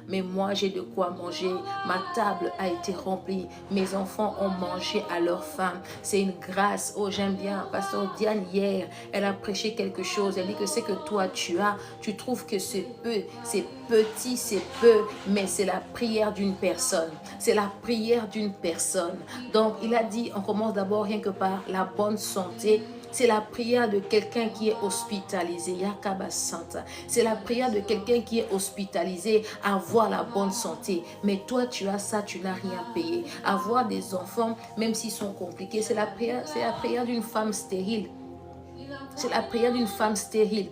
mais moi j'ai de quoi manger. Ma table a été remplie. Mes enfants ont mangé à leur faim. C'est une grâce. Oh, j'aime bien. Pasteur Diane, hier, elle a prêché quelque chose. Elle dit que c'est que toi tu as. Tu trouves que c'est peu, c'est petit, c'est peu, mais c'est la prière d'une personne. C'est la prière d'une personne. Donc, il a dit, on commence d'abord rien que par la bonne santé. C'est la prière de quelqu'un qui est hospitalisé. Yakaba Santa. C'est la prière de quelqu'un qui est hospitalisé. Avoir la bonne santé. Mais toi, tu as ça, tu n'as rien payé. Avoir des enfants, même s'ils sont compliqués, c'est la prière d'une femme stérile. C'est la prière d'une femme stérile.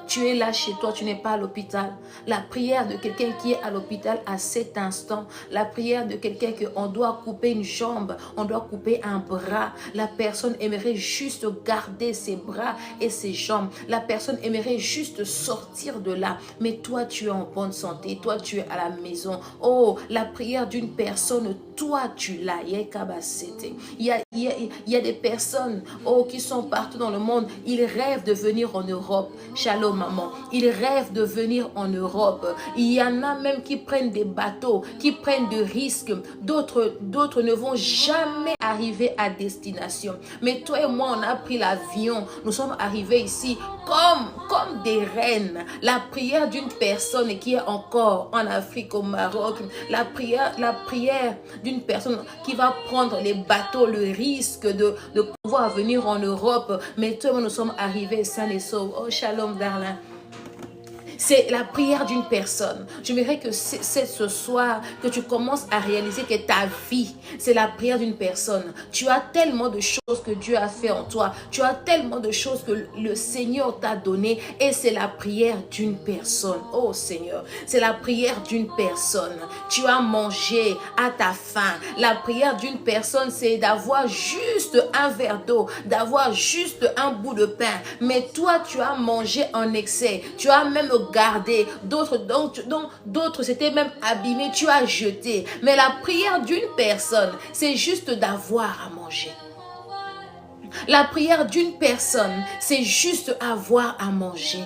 Tu es là chez toi, tu n'es pas à l'hôpital. La prière de quelqu'un qui est à l'hôpital à cet instant. La prière de quelqu'un qu'on doit couper une jambe, on doit couper un bras. La personne aimerait juste garder ses bras et ses jambes. La personne aimerait juste sortir de là. Mais toi, tu es en bonne santé. Toi, tu es à la maison. Oh, la prière d'une personne, toi, tu l'as. Il y a des personnes qui sont partout dans le monde. Ils rêvent de venir en Europe. Shalom, maman. Ils rêvent de venir en Europe. Il y en a même qui prennent des bateaux, qui prennent des risques. D'autres ne vont jamais arriver à destination. Mais toi et moi, on a pris l'avion. Nous sommes arrivés ici comme des reines. La prière d'une personne qui est encore en Afrique, au Maroc. La prière d'une personne qui va prendre les bateaux, le risque de pouvoir venir en Europe. Mais toi et moi, nous sommes arrivés sains et saufs. Oh, shalom, darling. C'est la prière d'une personne. J'aimerais que c'est ce soir que tu commences à réaliser que ta vie, c'est la prière d'une personne. Tu as tellement de choses que Dieu a fait en toi. Tu as tellement de choses que le Seigneur t'a donné et c'est la prière d'une personne. Oh Seigneur, c'est la prière d'une personne. Tu as mangé à ta faim. La prière d'une personne, c'est d'avoir juste un verre d'eau, d'avoir juste un bout de pain. Mais toi, tu as mangé en excès. Tu as même gardé, d'autres s'étaient même abîmés, tu as jeté. Mais la prière d'une personne, c'est juste d'avoir à manger. La prière d'une personne, c'est juste avoir à manger.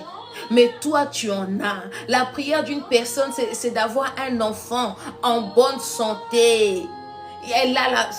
Mais toi, tu en as. La prière d'une personne, c'est d'avoir un enfant en bonne santé.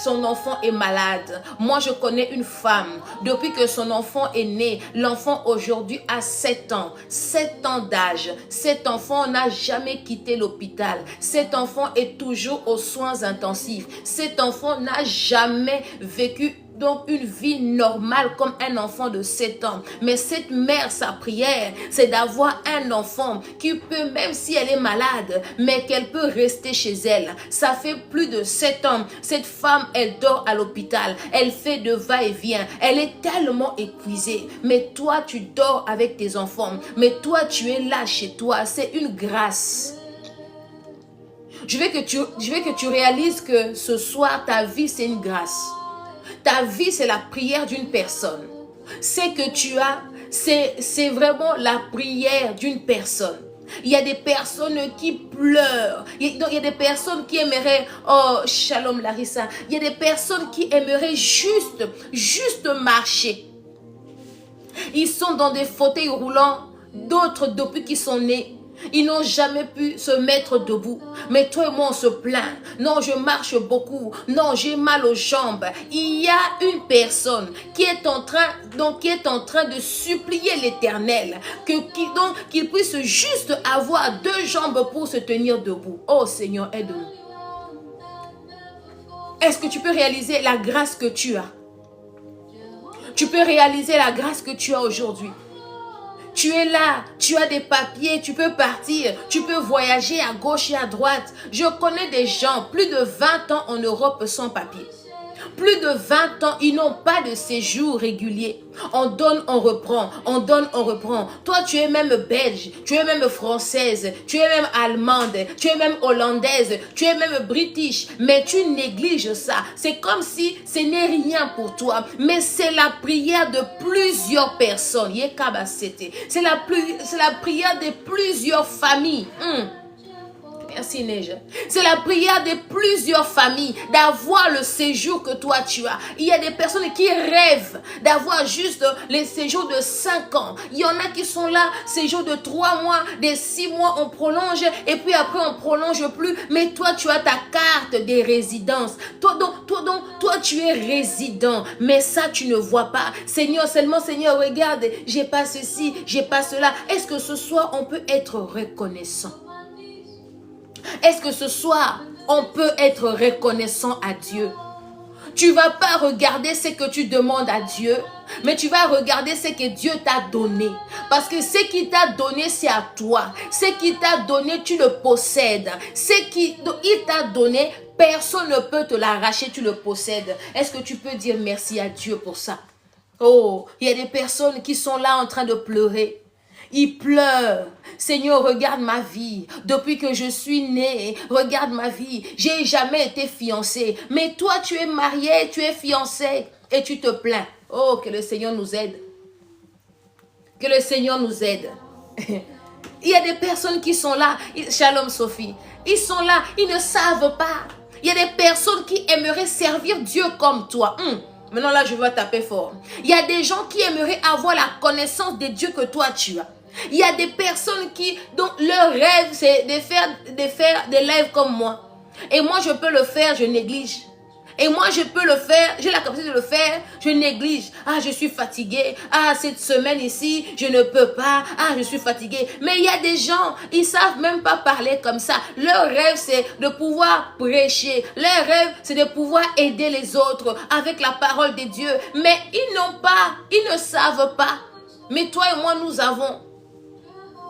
Son enfant est malade. Moi, je connais une femme. Depuis que son enfant est né, l'enfant aujourd'hui a 7 ans. 7 ans d'âge. Cet enfant n'a jamais quitté l'hôpital. Cet enfant est toujours aux soins intensifs. Cet enfant n'a jamais vécu donc une vie normale comme un enfant de 7 ans. Mais cette mère, sa prière, c'est d'avoir un enfant qui peut, même si elle est malade, mais qu'elle peut rester chez elle. Ça fait plus de 7 ans. Cette femme, elle dort à l'hôpital. Elle fait de va-et-vient. Elle est tellement épuisée. Mais toi, tu dors avec tes enfants. Mais toi, tu es là chez toi. C'est une grâce. Je veux que tu réalises que ce soir, ta vie, c'est une grâce. Ta vie, c'est la prière d'une personne. C'est que tu as, c'est vraiment la prière d'une personne. Il y a des personnes qui pleurent. Il y a des personnes qui aimeraient, oh, shalom Larissa. Il y a des personnes qui aimeraient juste marcher. Ils sont dans des fauteuils roulants. D'autres, depuis qu'ils sont nés, ils n'ont jamais pu se mettre debout. Mais toi et moi, on se plaint. Non, je marche beaucoup. Non, j'ai mal aux jambes. Il y a une personne qui est en train de supplier l'Éternel qu'il puisse juste avoir 2 jambes pour se tenir debout. Oh Seigneur, aide-nous. Est-ce que tu peux réaliser la grâce que tu as? Tu peux réaliser la grâce que tu as aujourd'hui. Tu es là, tu as des papiers, tu peux partir, tu peux voyager à gauche et à droite. Je connais des gens, plus de 20 ans en Europe sans papier. Plus de 20 ans, ils n'ont pas de séjour régulier. On donne, on reprend. On donne, on reprend. Toi, tu es même belge, tu es même française, tu es même allemande, tu es même hollandaise, tu es même british. Mais tu négliges ça. C'est comme si ce n'est rien pour toi. Mais c'est la prière de plusieurs personnes. C'est la prière de plusieurs familles. merci Neige. C'est la prière de plusieurs familles d'avoir le séjour que toi tu as. Il y a des personnes qui rêvent d'avoir juste les séjours de 5 ans. Il y en a qui sont là, séjours de 3 mois, des 6 mois, on prolonge et puis après on prolonge plus. Mais toi tu as ta carte des résidences. Toi tu es résident. Mais ça tu ne vois pas. Seigneur, seulement Seigneur, regarde, j'ai pas ceci, j'ai pas cela. Est-ce que ce soir on peut être reconnaissant? Est-ce que ce soir, on peut être reconnaissant à Dieu? Tu ne vas pas regarder ce que tu demandes à Dieu, mais tu vas regarder ce que Dieu t'a donné. Parce que ce qu'il t'a donné, c'est à toi. Ce qu'il t'a donné, tu le possèdes. Ce qu'il t'a donné, personne ne peut te l'arracher, tu le possèdes. Est-ce que tu peux dire merci à Dieu pour ça? Oh, il y a des personnes qui sont là en train de pleurer. Ils pleurent. Seigneur, regarde ma vie. Depuis que je suis née, regarde ma vie. J'ai jamais été fiancée. Mais toi, tu es mariée, tu es fiancée et tu te plains. Oh, que le Seigneur nous aide. Que le Seigneur nous aide. Il y a des personnes qui sont là. Shalom Sophie. Ils sont là, ils ne savent pas. Il y a des personnes qui aimeraient servir Dieu comme toi. Maintenant là, je vais taper fort. Il y a des gens qui aimeraient avoir la connaissance de Dieu que toi tu as. Il y a des personnes dont leur rêve, c'est de faire des lives comme moi. Et moi, je peux le faire, je néglige. Et moi, je peux le faire, j'ai la capacité de le faire, je néglige. Ah, je suis fatiguée. Ah, cette semaine ici, je ne peux pas. Ah, je suis fatiguée. Mais il y a des gens, ils savent même pas parler comme ça. Leur rêve, c'est de pouvoir prêcher. Leur rêve, c'est de pouvoir aider les autres avec la parole de Dieu. Mais ils ne savent pas. Mais toi et moi, nous avons.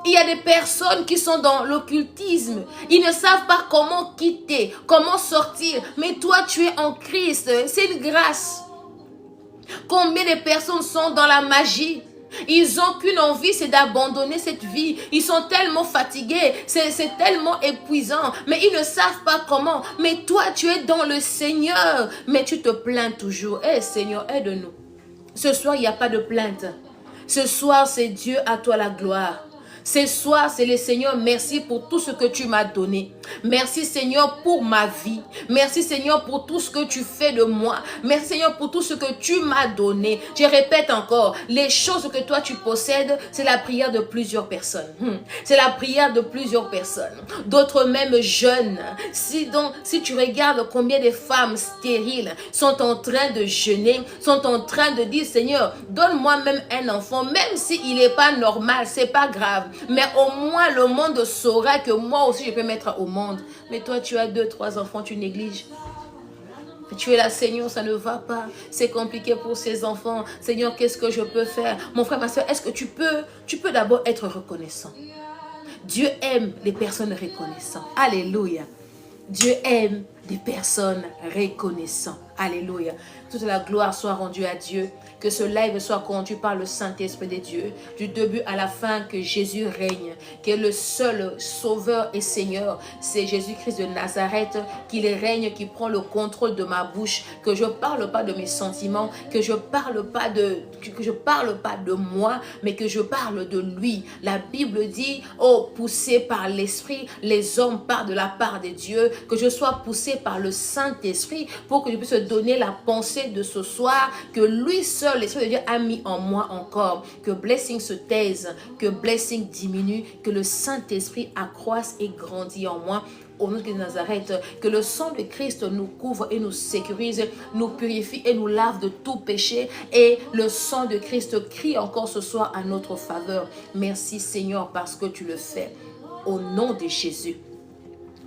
Il y a des personnes qui sont dans l'occultisme. Ils ne savent pas comment quitter, comment sortir. Mais toi, tu es en Christ. C'est une grâce. Combien de personnes sont dans la magie? Ils n'ont qu'une envie, c'est d'abandonner cette vie. Ils sont tellement fatigués, c'est tellement épuisant. Mais ils ne savent pas comment. Mais toi, tu es dans le Seigneur. Mais tu te plains toujours. Eh Seigneur, aide-nous. Ce soir, il n'y a pas de plainte. Ce soir, c'est Dieu, à toi la gloire. Ce soir, c'est le Seigneur, merci pour tout ce que tu m'as donné. Merci Seigneur pour ma vie. Merci Seigneur pour tout ce que tu fais de moi. Merci Seigneur pour tout ce que tu m'as donné. Je répète encore, les choses que toi tu possèdes, c'est la prière de plusieurs personnes. C'est la prière de plusieurs personnes. D'autres même jeunes. Si tu regardes combien de femmes stériles sont en train de jeûner, sont en train de dire Seigneur, donne-moi même un enfant, même s'il n'est pas normal, c'est pas grave. Mais au moins le monde saura que moi aussi je peux mettre au monde. Mais toi tu as 2, 3 enfants, tu négliges. Tu es là, Seigneur, ça ne va pas. C'est compliqué pour ces enfants. Seigneur, qu'est-ce que je peux faire? Mon frère, ma soeur, est-ce que tu peux d'abord être reconnaissant? Dieu aime les personnes reconnaissantes. Alléluia. Dieu aime des personnes reconnaissantes. Alléluia. Toute la gloire soit rendue à Dieu. Que ce live soit conduit par le Saint-Esprit de Dieu. Du début à la fin, que Jésus règne. Que le seul Sauveur et Seigneur, c'est Jésus-Christ de Nazareth. Qu'il règne, qui prend le contrôle de ma bouche. Que je ne parle pas de mes sentiments. Que je ne parle pas de moi, mais que je parle de lui. La Bible dit, oh, poussé par l'Esprit, les hommes partent de la part de Dieu. Que je sois poussé par le Saint-Esprit pour que je puisse donner la pensée de ce soir. Que lui seul, l'Esprit de Dieu a mis en moi encore. Que blessing se taise, que blessing diminue, que le Saint-Esprit accroisse et grandit en moi. Au nom de Nazareth, que le sang de Christ nous couvre et nous sécurise, nous purifie et nous lave de tout péché. Et le sang de Christ crie encore ce soir à notre faveur. Merci Seigneur parce que tu le fais. Au nom de Jésus.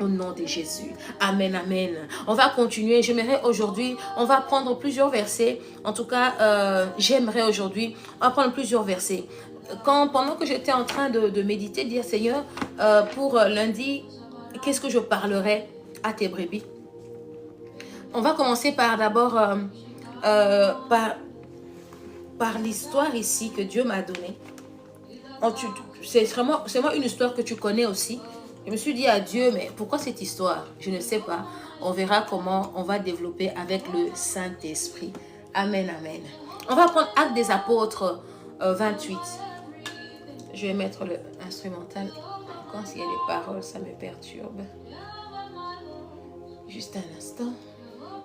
Au nom de Jésus. Amen, amen. On va continuer. J'aimerais aujourd'hui, on va prendre plusieurs versets. En tout cas, j'aimerais aujourd'hui, on va prendre plusieurs versets. Pendant que j'étais en train de méditer, dire Seigneur, pour lundi, qu'est-ce que je parlerai à tes brebis? On va commencer par d'abord par l'histoire ici que Dieu m'a donnée. C'est vraiment une histoire que tu connais aussi. Je me suis dit à Dieu, mais pourquoi cette histoire? Je ne sais pas. On verra comment on va développer avec le Saint-Esprit. Amen, amen. On va prendre Actes des Apôtres 28. Je vais mettre l'instrumental à quand il y a des paroles, ça me perturbe. Juste un instant.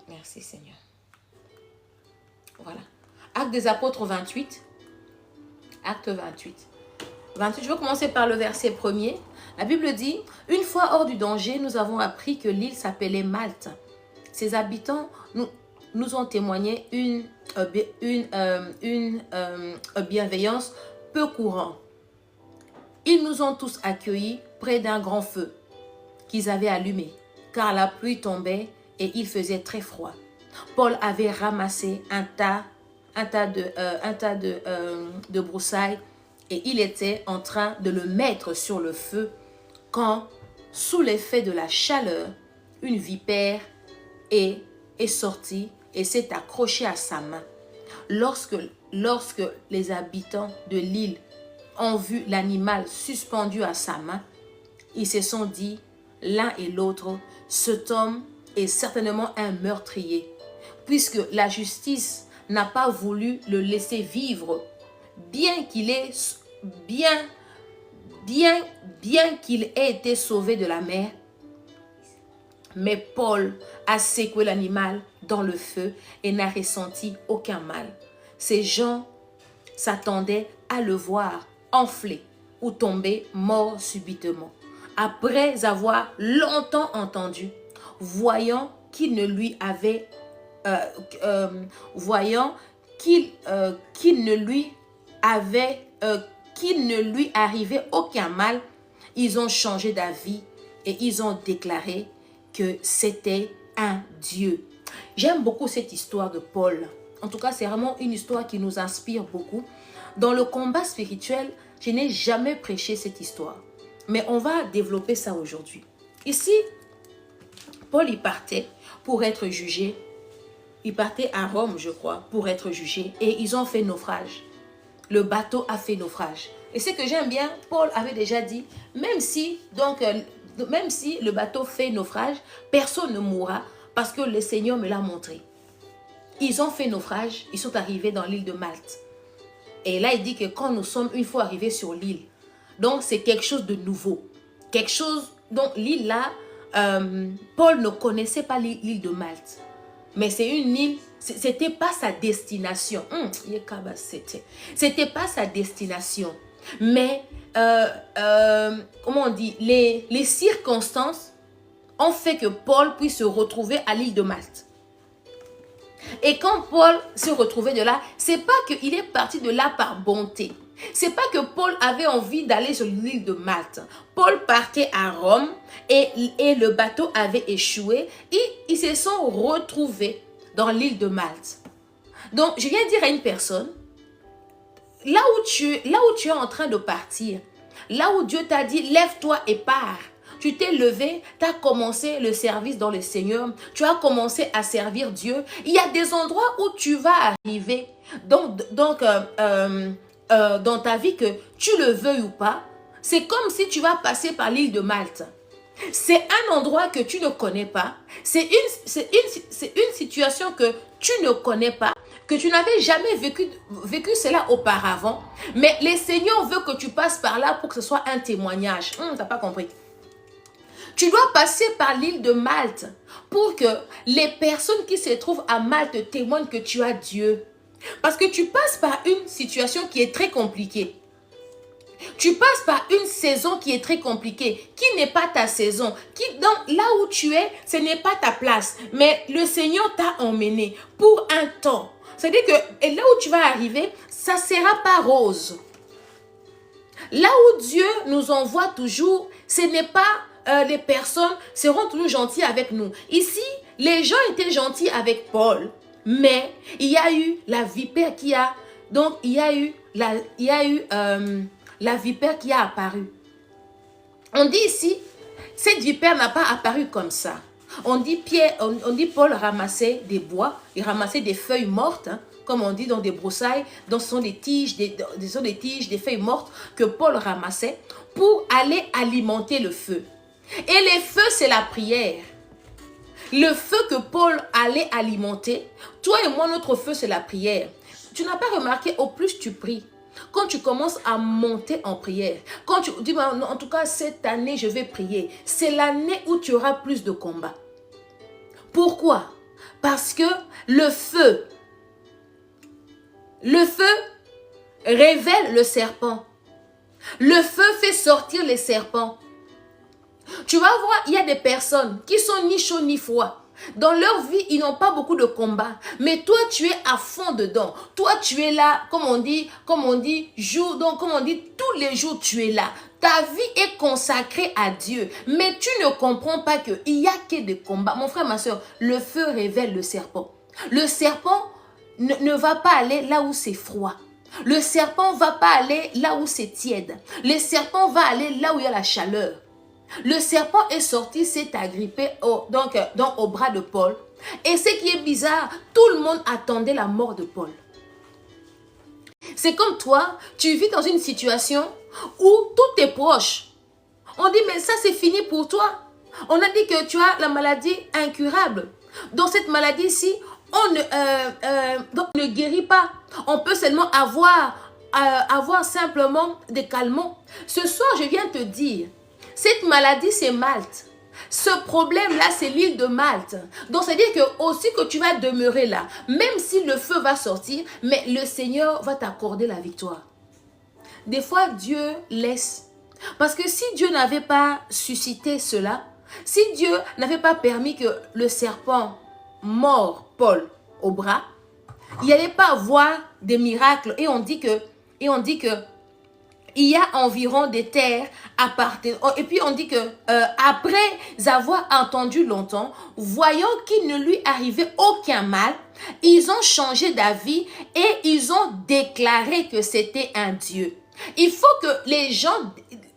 Merci Seigneur. Voilà. Actes des Apôtres 28. Acte 28. 28. Je vais commencer par le verset 1er. La Bible dit, « Une fois hors du danger, nous avons appris que l'île s'appelait Malte. Ses habitants nous ont témoigné une bienveillance peu courante. Ils nous ont tous accueillis près d'un grand feu qu'ils avaient allumé, car la pluie tombait et il faisait très froid. Paul avait ramassé un tas de broussailles et il était en train de le mettre sur le feu quand, sous l'effet de la chaleur, une vipère est sortie et s'est accrochée à sa main. Lorsque les habitants de l'île ont vu l'animal suspendu à sa main, ils se sont dit l'un et l'autre, cet homme est certainement un meurtrier, puisque la justice n'a pas voulu le laisser vivre, bien qu'il ait été sauvé de la mer. Mais Paul a secoué l'animal dans le feu et n'a ressenti aucun mal. Ces gens s'attendaient à le voir enfler ou tomber mort subitement. Après avoir longtemps entendu, voyant qu'il ne lui arrivait aucun mal, ils ont changé d'avis et ils ont déclaré que c'était un Dieu. J'aime beaucoup cette histoire de Paul. En tout cas, c'est vraiment une histoire qui nous inspire beaucoup. Dans le combat spirituel, je n'ai jamais prêché cette histoire. Mais on va développer ça aujourd'hui. Ici, Paul, il partait pour être jugé. Il partait à Rome, je crois, pour être jugé. Et ils ont fait naufrage. Le bateau a fait naufrage. Et ce que j'aime bien, Paul avait déjà dit, même si le bateau fait naufrage, personne ne mourra parce que le Seigneur me l'a montré. Ils ont fait naufrage, ils sont arrivés dans l'île de Malte. Et là, il dit que quand nous sommes une fois arrivés sur l'île, donc c'est quelque chose de nouveau. Quelque chose, donc l'île là, Paul ne connaissait pas l'île de Malte. Mais c'est une île, c'était pas sa destination. C'était pas sa destination. Mais, comment on dit, les circonstances ont fait que Paul puisse se retrouver à l'île de Malte. Et quand Paul se retrouvait de là, c'est pas qu'il est parti de là par bonté. C'est pas que Paul avait envie d'aller sur l'île de Malte. Paul partait à Rome et le bateau avait échoué. Et ils se sont retrouvés dans l'île de Malte. Donc, je viens dire à une personne, là où tu es en train de partir, là où Dieu t'a dit, lève-toi et pars. Tu t'es levé, tu as commencé le service dans le Seigneur, tu as commencé à servir Dieu. Il y a des endroits où tu vas arriver dans ta vie, que tu le veuilles ou pas. C'est comme si tu vas passer par l'île de Malte. C'est un endroit que tu ne connais pas. C'est une situation que tu ne connais pas, que tu n'avais jamais vécu cela auparavant. Mais le Seigneur veut que tu passes par là pour que ce soit un témoignage. Tu n'as pas compris. Tu dois passer par l'île de Malte pour que les personnes qui se trouvent à Malte témoignent que tu as Dieu. Parce que tu passes par une situation qui est très compliquée. Tu passes par une saison qui est très compliquée, qui n'est pas ta saison. Là où tu es, ce n'est pas ta place. Mais le Seigneur t'a emmené pour un temps. C'est-à-dire que là où tu vas arriver, ça ne sera pas rose. Là où Dieu nous envoie toujours, ce n'est pas... les personnes seront toujours gentilles avec nous. Ici, les gens étaient gentils avec Paul, mais il y a eu la vipère qui a... Donc, il y a eu la vipère qui a apparu. On dit ici, cette vipère n'a pas apparu comme ça. On dit Paul ramassait des bois, il ramassait des feuilles mortes, hein, comme on dit dans des broussailles, donc ce sont des tiges, des feuilles mortes que Paul ramassait pour aller alimenter le feu. Et les feux, c'est la prière. Le feu que Paul allait alimenter, toi et moi, notre feu, c'est la prière. Tu n'as pas remarqué, au plus tu pries, quand tu commences à monter en prière, quand tu dis, en tout cas, cette année, je vais prier, c'est l'année où tu auras plus de combats. Pourquoi? Parce que le feu révèle le serpent. Le feu fait sortir les serpents. Tu vas voir, il y a des personnes qui sont ni chaud ni froid. Dans leur vie, ils n'ont pas beaucoup de combats. Mais toi, tu es à fond dedans. Toi, tu es là, comme on dit, jour, donc comme on dit, tous les jours, tu es là. Ta vie est consacrée à Dieu. Mais tu ne comprends pas qu'il n'y a que des combats. Mon frère, ma soeur, le feu révèle le serpent. Le serpent ne va pas aller là où c'est froid. Le serpent ne va pas aller là où c'est tiède. Le serpent va aller là où il y a la chaleur. Le serpent est sorti, s'est agrippé au bras de Paul. Et ce qui est bizarre, tout le monde attendait la mort de Paul. C'est comme toi, tu vis dans une situation où tous tes proches, on dit mais ça c'est fini pour toi. On a dit que tu as la maladie incurable. Dans cette maladie-ci, on ne guérit pas. On peut seulement avoir simplement des calmants. Ce soir, je viens te dire, cette maladie, c'est Malte. Ce problème-là, c'est l'île de Malte. Donc, c'est-à-dire que aussi que tu vas demeurer là, même si le feu va sortir, mais le Seigneur va t'accorder la victoire. Des fois, Dieu laisse. Parce que si Dieu n'avait pas suscité cela, si Dieu n'avait pas permis que le serpent mord Paul au bras, il n'y allait pas avoir des miracles. Et on dit que il y a environ des terres à partir. Et puis on dit que après avoir entendu longtemps, voyant qu'il ne lui arrivait aucun mal, ils ont changé d'avis et ils ont déclaré que c'était un Dieu. Il faut que les gens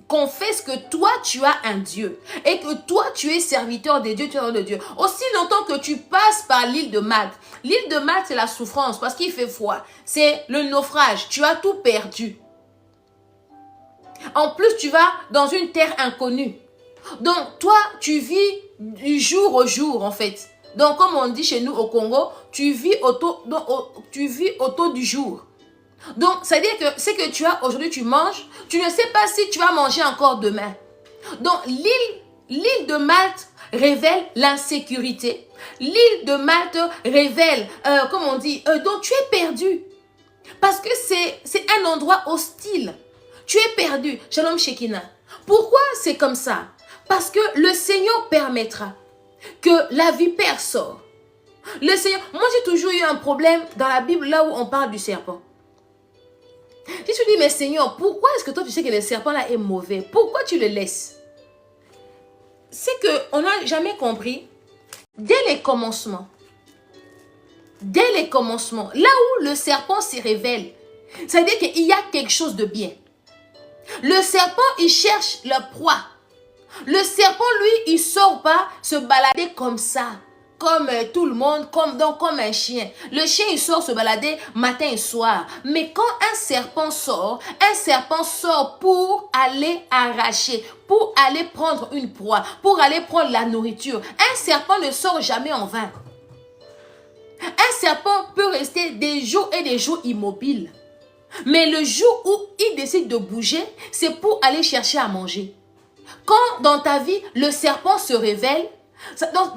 confessent que toi tu as un Dieu et que toi tu es serviteur de Dieu, tu es serviteur de Dieu. Aussi longtemps que tu passes par l'île de Malte. L'île de Malte, c'est la souffrance parce qu'il fait froid. C'est le naufrage. Tu as tout perdu. En plus, tu vas dans une terre inconnue. Donc, toi, tu vis du jour au jour, en fait. Donc, comme on dit chez nous au Congo, tu vis autour du jour. Donc, c'est-à-dire que ce que tu as aujourd'hui, tu manges. Tu ne sais pas si tu vas manger encore demain. Donc, l'île de Malte révèle l'insécurité. L'île de Malte révèle, comme on dit, donc tu es perdu. Parce que c'est un endroit hostile. Tu es perdu. Shalom Shekinah. Pourquoi c'est comme ça? Parce que le Seigneur permettra que la vipère sort. Le Seigneur, moi j'ai toujours eu un problème dans la Bible là où on parle du serpent. Si tu dis, mais Seigneur, pourquoi est-ce que toi tu sais que le serpent là est mauvais? Pourquoi tu le laisses? C'est qu'on n'a jamais compris. Dès les commencements, là où le serpent se révèle, c'est-à-dire qu'il y a quelque chose de bien. Le serpent, il cherche la proie. Le serpent, lui, il sort pas se balader comme ça, comme tout le monde, comme un chien. Le chien, il sort se balader matin et soir. Mais quand un serpent sort pour aller arracher, pour aller prendre une proie, pour aller prendre la nourriture. Un serpent ne sort jamais en vain. Un serpent peut rester des jours et des jours immobile. Mais le jour où il décide de bouger, c'est pour aller chercher à manger. Quand dans ta vie, le serpent se révèle,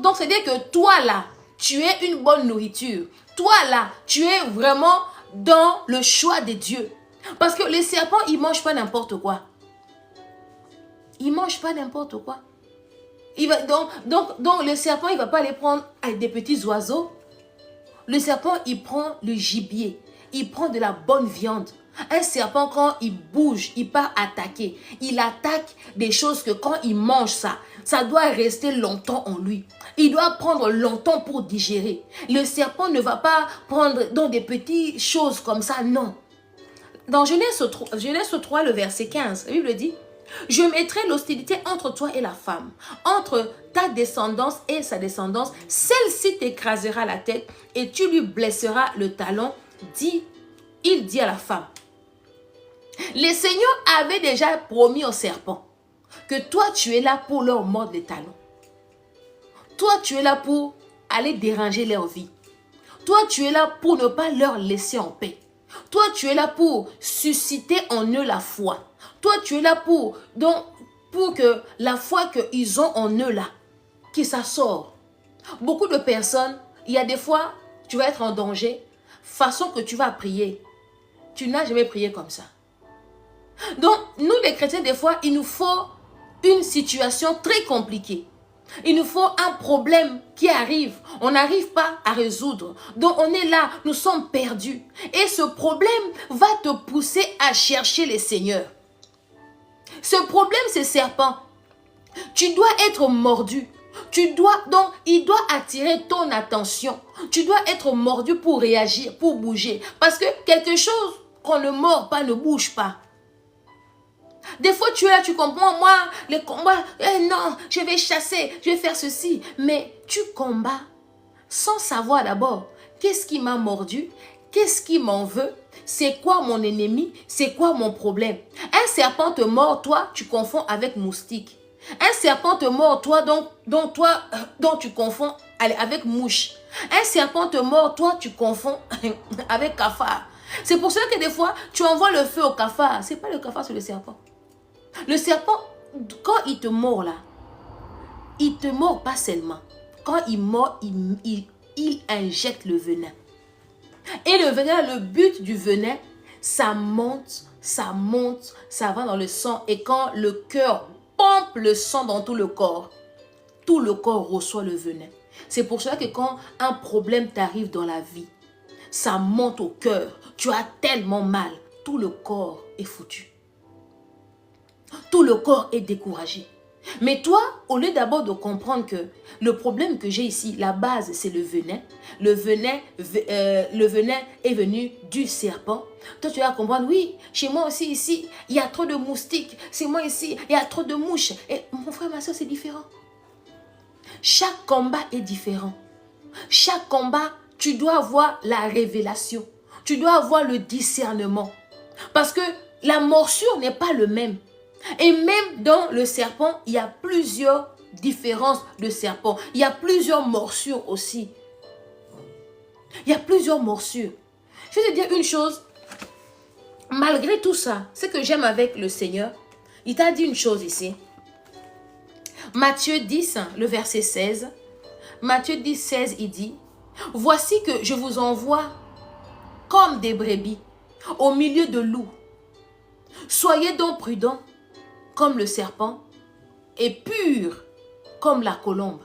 donc c'est-à-dire que toi là, tu es une bonne nourriture. Toi là, tu es vraiment dans le choix de Dieu. Parce que les serpents, ils ne mangent pas n'importe quoi. Ils ne mangent pas n'importe quoi. Donc le serpent, il ne va pas aller prendre des petits oiseaux. Le serpent, il prend le gibier. Il prend de la bonne viande. Un serpent, quand il bouge, il part attaquer. Il attaque des choses que quand il mange ça doit rester longtemps en lui. Il doit prendre longtemps pour digérer. Le serpent ne va pas prendre dans des petites choses comme ça, non. Dans Genèse 3, le verset 15, la Bible dit, « Je mettrai l'hostilité entre toi et la femme, entre ta descendance et sa descendance. Celle-ci t'écrasera la tête et tu lui blesseras le talon. » Il dit à la femme. Le Seigneur avait déjà promis au serpent que toi tu es là pour leur mordre les talons. Toi tu es là pour aller déranger leur vie. Toi tu es là pour ne pas leur laisser en paix. Toi, tu es là pour susciter en eux la foi. Toi, tu es là pour que la foi qu'ils ont en eux là, que ça sort. Beaucoup de personnes, il y a des fois, tu vas être en danger, façon que tu vas prier. Tu n'as jamais prié comme ça. Donc, nous les chrétiens, des fois, il nous faut une situation très compliquée. Il nous faut un problème qui arrive. On n'arrive pas à résoudre. Donc, on est là, nous sommes perdus. Et ce problème va te pousser à chercher les seigneurs. Ce problème, c'est serpent. Tu dois être mordu. Donc, il doit attirer ton attention. Tu dois être mordu pour réagir, pour bouger. Parce que quelque chose qu'on ne mord pas ne bouge pas. Des fois, tu es là, tu comprends, moi, les combats, non, je vais chasser, je vais faire ceci. Mais tu combats sans savoir d'abord qu'est-ce qui m'a mordu, qu'est-ce qui m'en veut, c'est quoi mon ennemi, c'est quoi mon problème. Un serpent te mord, toi, tu confonds avec moustique. Un serpent te mord, toi, donc tu confonds avec mouche. Un serpent te mord, toi, tu confonds avec cafard. C'est pour cela que des fois, tu envoies le feu au cafard. Ce n'est pas le cafard, c'est le serpent. Le serpent, quand il te mord là, il te mord pas seulement. Quand il mord, il injecte le venin. Et le venin, le but du venin, ça monte, ça va dans le sang. Et quand le cœur pompe le sang dans tout le corps reçoit le venin. C'est pour cela que quand un problème t'arrive dans la vie, ça monte au cœur. Tu as tellement mal, tout le corps est foutu. Tout le corps est découragé. Mais toi, au lieu d'abord de comprendre que le problème que j'ai ici, la base, c'est le venin. Le venin est venu du serpent. Toi, tu vas comprendre, oui, chez moi aussi, ici, il y a trop de moustiques. C'est moi ici, il y a trop de mouches. Et mon frère, ma soeur, c'est différent. Chaque combat est différent. Chaque combat, tu dois avoir la révélation. Tu dois avoir le discernement. Parce que la morsure n'est pas le même. Et même dans le serpent, il y a plusieurs différences de serpent. Il y a plusieurs morsures aussi. Il y a plusieurs morsures. Je vais te dire une chose. Malgré tout ça, ce que j'aime avec le Seigneur, il t'a dit une chose ici. Matthieu 10, le verset 16. Matthieu 10, 16, il dit, « Voici que je vous envoie comme des brebis au milieu de loups. Soyez donc prudents comme le serpent et purs comme la colombe. »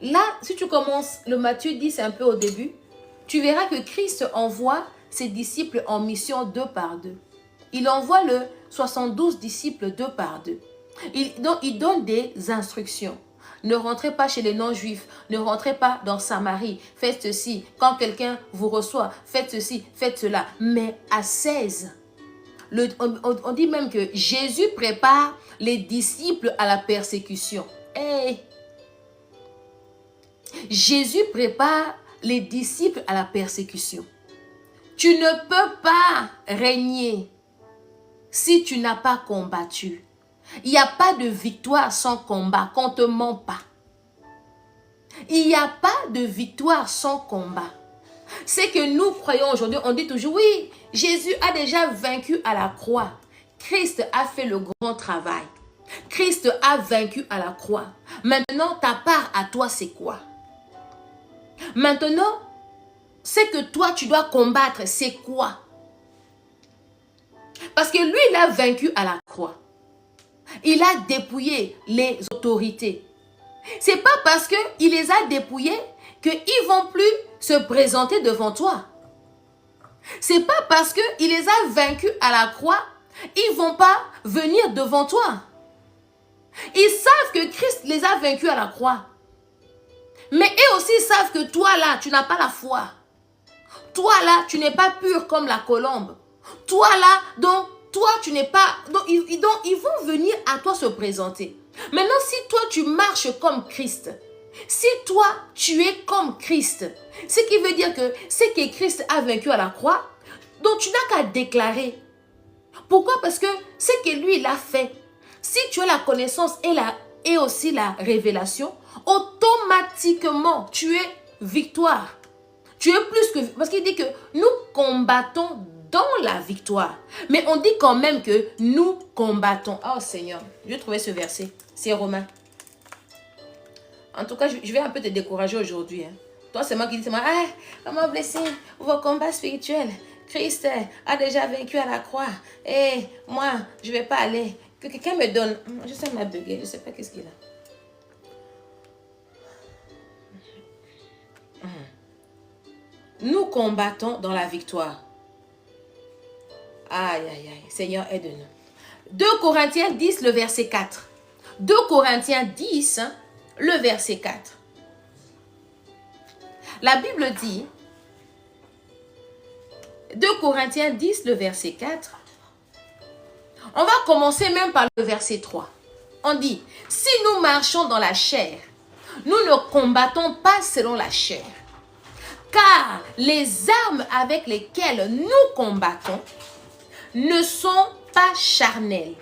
Là, si tu commences le Matthieu 10 un peu au début, tu verras que Christ envoie ses disciples en mission 2 par 2. Il envoie le 72 disciples 2 par 2. Il donne des instructions. Ne rentrez pas chez les non-juifs, ne rentrez pas dans Samarie, faites ceci. Quand quelqu'un vous reçoit, faites ceci, faites cela. Mais à 16, on dit même que Jésus prépare les disciples à la persécution. Hey! Jésus prépare les disciples à la persécution. Tu ne peux pas régner si tu n'as pas combattu. Il n'y a pas de victoire sans combat, qu'on ne te ment pas. Il n'y a pas de victoire sans combat. C'est que nous croyons aujourd'hui, on dit toujours, oui, Jésus a déjà vaincu à la croix. Christ a fait le grand travail. Christ a vaincu à la croix. Maintenant, ta part à toi, c'est quoi? Maintenant, c'est que toi, tu dois combattre, c'est quoi? Parce que lui, il a vaincu à la croix. Il a dépouillé les autorités. C'est pas parce qu'il les a dépouillés qu'ils ne vont plus se présenter devant toi. C'est pas parce qu'il les a vaincus à la croix, ils ne vont pas venir devant toi. Ils savent que Christ les a vaincus à la croix. Mais eux aussi savent que toi là, tu n'as pas la foi. Toi là, tu n'es pas pur comme la colombe. Toi là, donc, toi tu n'es pas... Donc, ils vont venir à toi se présenter. Maintenant, si toi tu marches comme Christ, si toi tu es comme Christ, ce qui veut dire que c'est que Christ a vaincu à la croix, donc tu n'as qu'à déclarer. Pourquoi? Parce que ce que lui il a fait, si tu as la connaissance et aussi la révélation, automatiquement tu es victoire. Tu es plus que... Parce qu'il dit que nous combattons dans la victoire. Mais on dit quand même que nous combattons. Oh Seigneur, je vais trouver ce verset. C'est Romain. En tout cas, je vais un peu te décourager aujourd'hui. Hein. Toi, c'est moi qui dis, c'est moi. Ah, comment blessé vos combats spirituels. Christ a déjà vaincu à la croix. Et moi, je ne vais pas aller. Que quelqu'un me donne. Je sais ma bugué, je ne sais pas qu'est-ce qu'il a. Nous combattons dans la victoire. Aïe, aïe, aïe. Seigneur, aide-nous. 2 Corinthiens 10, le verset 4. 2 Corinthiens 10, le verset 4. La Bible dit, 2 Corinthiens 10, le verset 4. On va commencer même par le verset 3. On dit, si nous marchons dans la chair, nous ne combattons pas selon la chair. Car les armes avec lesquelles nous combattons ne sont pas charnelles,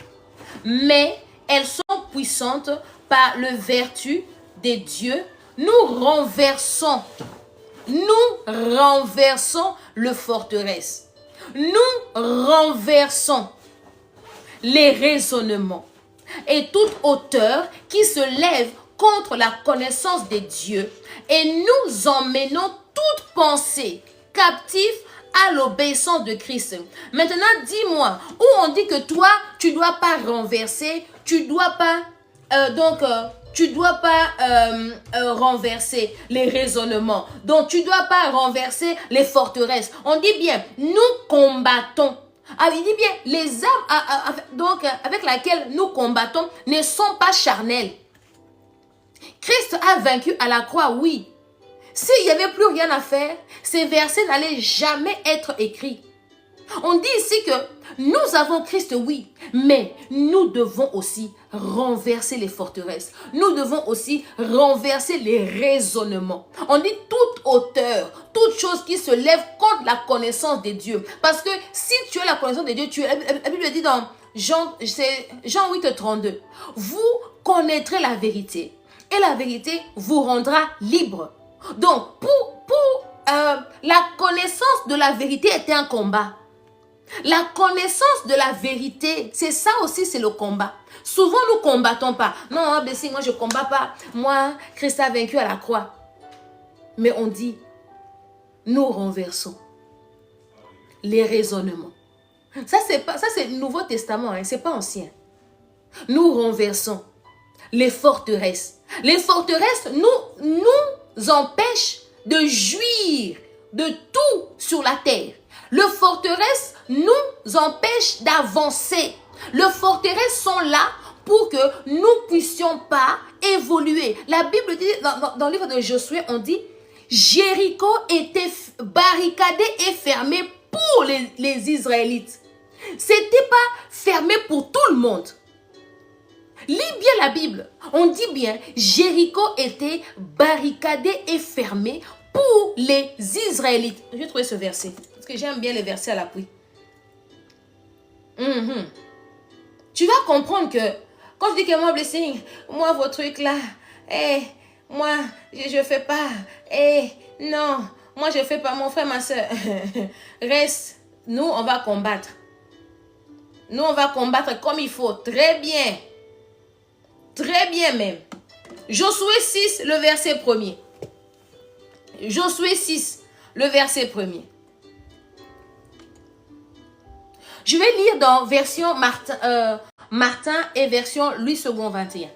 mais elles sont puissantes par le vertu des dieux. Nous renversons le forteresse. Nous renversons les raisonnements et toute hauteur qui se lève contre la connaissance des dieux, et nous emmenons toute pensée captive à l'obéissance de Christ. Maintenant, dis-moi, où on dit que toi, tu ne dois pas renverser, tu ne dois pas, renverser les raisonnements. Donc, tu ne dois pas renverser les forteresses. On dit bien, nous combattons. Ah, il dit bien, les armes avec lesquelles nous combattons ne sont pas charnelles. Christ a vaincu à la croix, oui. S'il n'y avait plus rien à faire, ces versets n'allaient jamais être écrits. On dit ici que nous avons Christ, oui, mais nous devons aussi renverser les forteresses. Nous devons aussi renverser les raisonnements. On dit toute hauteur, toute chose qui se lève contre la connaissance des dieux. Parce que si tu as la connaissance des dieux, la Bible dit dans Jean 8, 32, vous connaîtrez la vérité et la vérité vous rendra libre. Donc, la connaissance de la vérité était un combat. La connaissance de la vérité, c'est ça aussi, c'est le combat. Souvent, nous ne combattons pas. Non, Bessie, moi, je ne combats pas. Moi, Christ a vaincu à la croix. Mais on dit, nous renversons les raisonnements. Ça, c'est le Nouveau Testament, hein, ce n'est pas ancien. Nous renversons les forteresses. Les forteresses nous empêchent de jouir de tout sur la terre. Le forteresse nous empêche d'avancer. Les forteresses sont là pour que nous ne puissions pas évoluer. La Bible dit, dans le livre de Josué, on dit, Jéricho était barricadé et fermé pour les Israélites. Ce n'était pas fermé pour tout le monde. Lis bien la Bible. On dit bien, Jéricho était barricadé et fermé pour les Israélites. Je vais trouver ce verset. Parce que j'aime bien les versets à l'appui. Tu vas comprendre que quand je dis que moi, blessing, moi, vos trucs là, moi, je ne fais pas. Non, moi, je ne fais pas. Mon frère, ma soeur, reste. Nous, on va combattre. Nous, on va combattre comme il faut. Très bien. Très bien même. Josué 6, le verset 1er. Josué 6, le verset 1er. Je vais lire dans version Martin et version Louis II 21.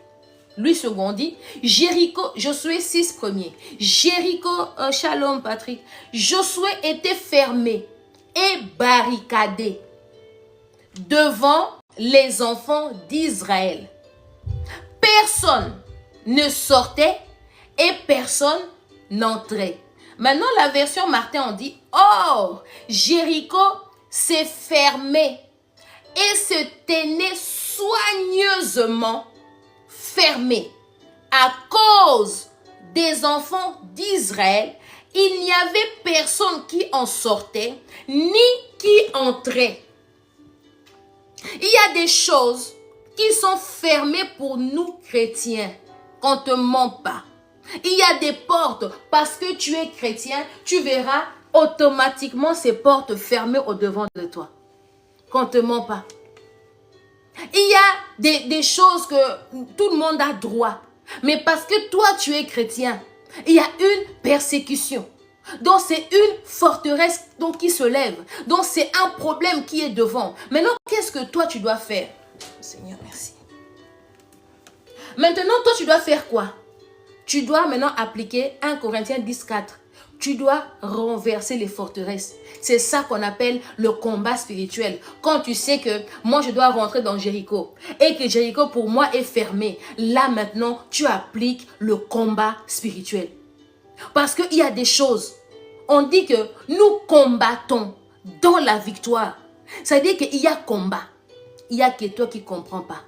Louis II dit, Jéricho, Josué 6 1er. Jéricho, shalom Patrick. Josué était fermé et barricadé devant les enfants d'Israël. Personne ne sortait et personne n'entrait. Maintenant, la version Martin, on dit, or, Jéricho s'est fermé et se tenait soigneusement fermé à cause des enfants d'Israël. Il n'y avait personne qui en sortait ni qui entrait. Il y a des choses qui sont fermées pour nous chrétiens, qu'on ne te ment pas. Il y a des portes. Parce que tu es chrétien, tu verras automatiquement ces portes fermées au-devant de toi. Qu'on ne te ment pas. Il y a des choses que tout le monde a droit. Mais parce que toi, tu es chrétien, il y a une persécution. Donc, c'est une forteresse donc, qui se lève. Donc, c'est un problème qui est devant. Maintenant, qu'est-ce que toi, tu dois faire? Seigneur, merci. Maintenant, toi, tu dois faire quoi? Tu dois maintenant appliquer 1 Corinthiens 10:4. Tu dois renverser les forteresses. C'est ça qu'on appelle le combat spirituel. Quand tu sais que moi, je dois rentrer dans Jéricho et que Jéricho, pour moi, est fermé. Là, maintenant, tu appliques le combat spirituel. Parce qu'il y a des choses. On dit que nous combattons dans la victoire. Ça veut dire qu'il y a combat. Il y a que toi qui ne comprends pas.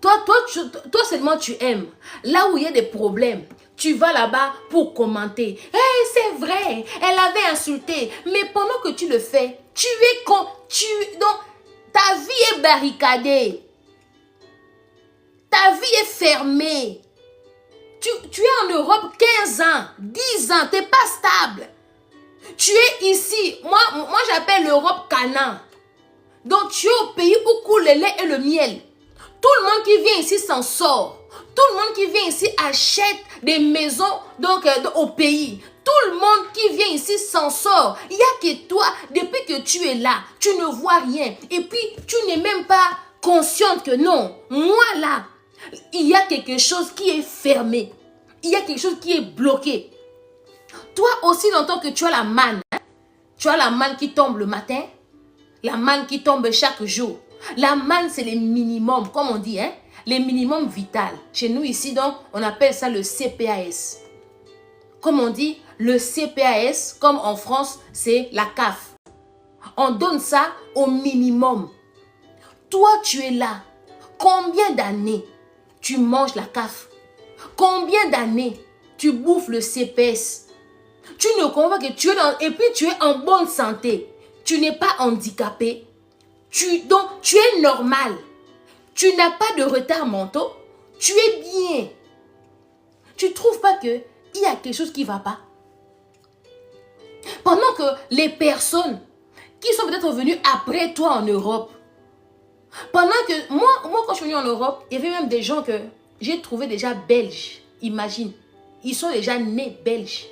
Toi seulement tu aimes. Là où il y a des problèmes, tu vas là-bas pour commenter. Hey, c'est vrai, elle avait insulté. Mais pendant que tu le fais, donc, ta vie est barricadée. Ta vie est fermée. Tu es en Europe 15 ans, 10 ans, tu n'es pas stable. Tu es ici. Moi j'appelle l'Europe Canaan. Donc tu es au pays où coule le lait et le miel. Tout le monde qui vient ici s'en sort. Tout le monde qui vient ici achète des maisons donc, au pays. Tout le monde qui vient ici s'en sort. Il n'y a que toi, depuis que tu es là, tu ne vois rien. Et puis, tu n'es même pas consciente que non, moi là, il y a quelque chose qui est fermé. Il y a quelque chose qui est bloqué. Toi aussi, dans tant que tu as la manne, hein? Tu as la manne qui tombe le matin, la manne qui tombe chaque jour. La manne, c'est les minimums, comme on dit, hein? Les minimums vitaux. Chez nous ici, donc, on appelle ça le CPAS. Comme on dit, le CPAS, comme en France, c'est la CAF. On donne ça au minimum. Toi, tu es là. Combien d'années tu manges la CAF? Combien d'années tu bouffes le CPS? Tu ne comprends pas que tu es dans... Et puis, tu es en bonne santé. Tu n'es pas handicapé. Donc, tu es normal. Tu n'as pas de retard mentaux. Tu es bien. Tu ne trouves pas qu'il y a quelque chose qui ne va pas? Pendant que les personnes qui sont peut-être venues après toi en Europe, pendant que moi quand je suis venue en Europe, il y avait même des gens que j'ai trouvé déjà belges. Imagine, ils sont déjà nés belges.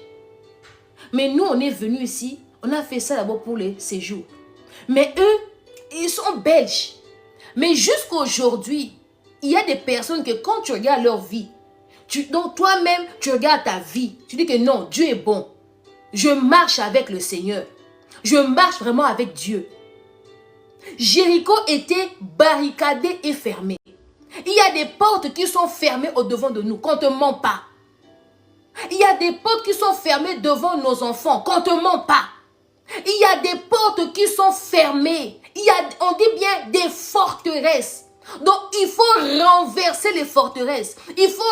Mais nous, on est venus ici, on a fait ça d'abord pour les séjours. Mais eux, ils sont belges. Mais jusqu'à aujourd'hui, il y a des personnes que quand tu regardes leur vie, donc toi-même, tu regardes ta vie, tu dis que non, Dieu est bon. Je marche avec le Seigneur. Je marche vraiment avec Dieu. Jéricho était barricadé et fermé. Il y a des portes qui sont fermées au-devant de nous, qu'on ne te ment pas. Il y a des portes qui sont fermées devant nos enfants, qu'on ne te ment pas. Il y a des portes qui sont fermées. On dit bien des forteresses. Donc, il faut renverser les forteresses. Il faut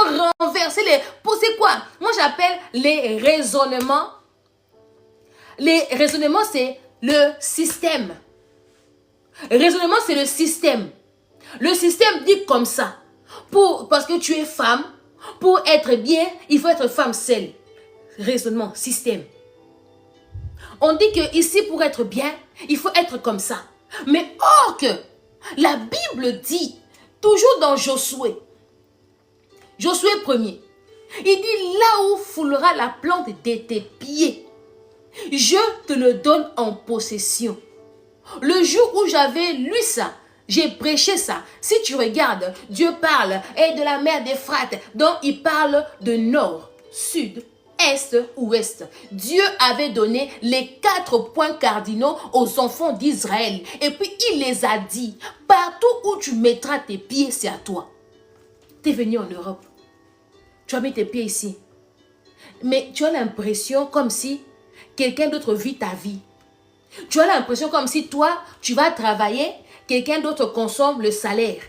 renverser les... C'est quoi? Moi, j'appelle les raisonnements. Les raisonnements, c'est le système. Raisonnement, c'est le système. Le système dit comme ça. Parce que tu es femme, pour être bien, il faut être femme seule. Raisonnement, système. On dit que ici, pour être bien, il faut être comme ça. Mais or que la Bible dit, toujours dans Josué 1er, il dit là où foulera la plante de tes pieds, je te le donne en possession. Le jour où j'avais lu ça, j'ai prêché ça. Si tu regardes, Dieu parle et de la mer d'Euphrate, donc il parle de nord, sud, est, ouest. Dieu avait donné les 4 points cardinaux aux enfants d'Israël. Et puis il les a dit, partout où tu mettras tes pieds, c'est à toi. Tu es venu en Europe. Tu as mis tes pieds ici. Mais tu as l'impression comme si quelqu'un d'autre vit ta vie. Tu as l'impression comme si toi, tu vas travailler, quelqu'un d'autre consomme le salaire.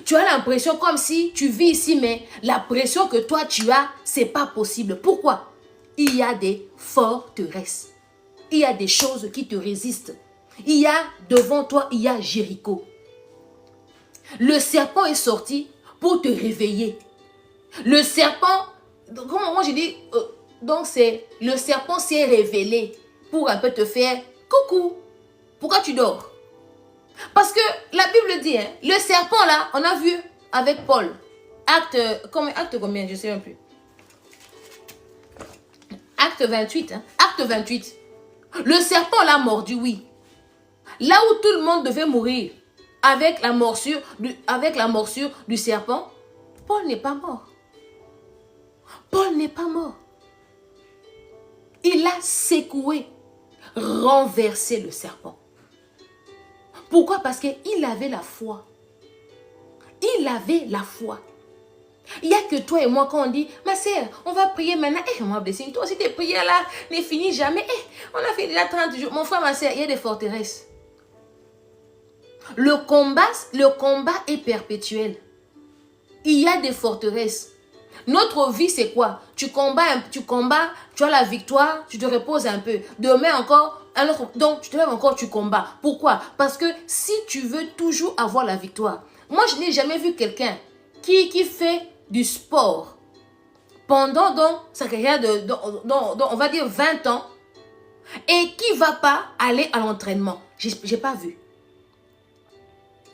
Tu as l'impression comme si tu vis ici, mais la pression que toi tu as, c'est pas possible. Pourquoi? Il y a des forteresses. Il y a des choses qui te résistent. Il y a devant toi, il y a Jéricho. Le serpent est sorti pour te réveiller. Le serpent Comment moi j'ai dit, donc c'est le serpent s'est révélé pour un peu te faire coucou. Pourquoi tu dors? Parce que la Bible dit, hein, le serpent là, on a vu avec Paul. Acte combien? Je ne sais même plus. Acte 28. Hein, acte 28. Le serpent l'a mordu, oui. Là où tout le monde devait mourir avec la morsure du serpent, Paul n'est pas mort. Paul n'est pas mort. Il a secoué, renversé le serpent. Pourquoi? Parce qu'il avait la foi. Il avait la foi. Il n'y a que toi et moi quand on dit, ma sœur, on va prier maintenant. Eh, moi, blessing, toi aussi tes prières là ne finissent jamais. Eh, on a fait déjà 30 jours. Mon frère, ma sœur, il y a des forteresses. Le combat est perpétuel. Il y a des forteresses. Notre vie, c'est quoi? Tu combats, tu as la victoire, tu te reposes un peu. Demain encore, donc tu te lèves encore, tu combats. Pourquoi? Parce que si tu veux toujours avoir la victoire. Moi, je n'ai jamais vu quelqu'un qui fait du sport pendant sa carrière on va dire 20 ans et qui ne va pas aller à l'entraînement. J'ai pas vu.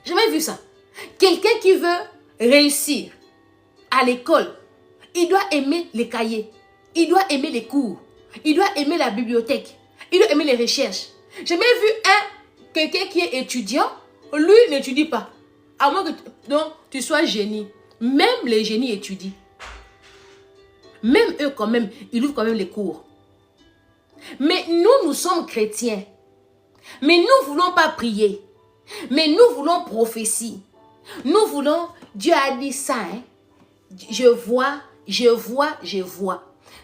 J'ai jamais vu ça. Quelqu'un qui veut réussir à l'école, il doit aimer les cahiers, il doit aimer les cours, il doit aimer la bibliothèque, il doit aimer les recherches. J'ai jamais vu quelqu'un qui est étudiant, lui n'étudie pas. À moins que tu sois génie. Même les génies étudient. Même eux quand même, ils ouvrent quand même les cours. Mais nous sommes chrétiens. Mais nous ne voulons pas prier. Mais nous voulons prophétie. Nous voulons, Dieu a dit ça, hein? Je vois.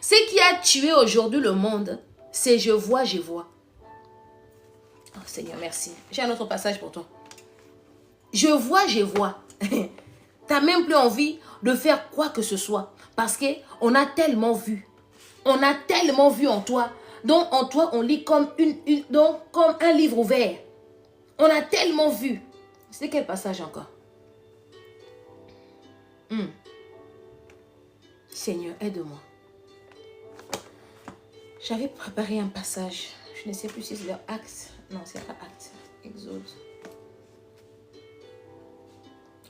Ce qui a tué aujourd'hui le monde, c'est je vois. Oh Seigneur, merci. J'ai un autre passage pour toi. Je vois. Tu n'as même plus envie de faire quoi que ce soit. Parce qu'on a tellement vu. On a tellement vu en toi. Donc en toi, on lit comme comme un livre ouvert. On a tellement vu. C'est quel passage encore? Seigneur, aide-moi. J'avais préparé un passage. Je ne sais plus si c'est dans Actes. Non, c'est pas Actes. Exode.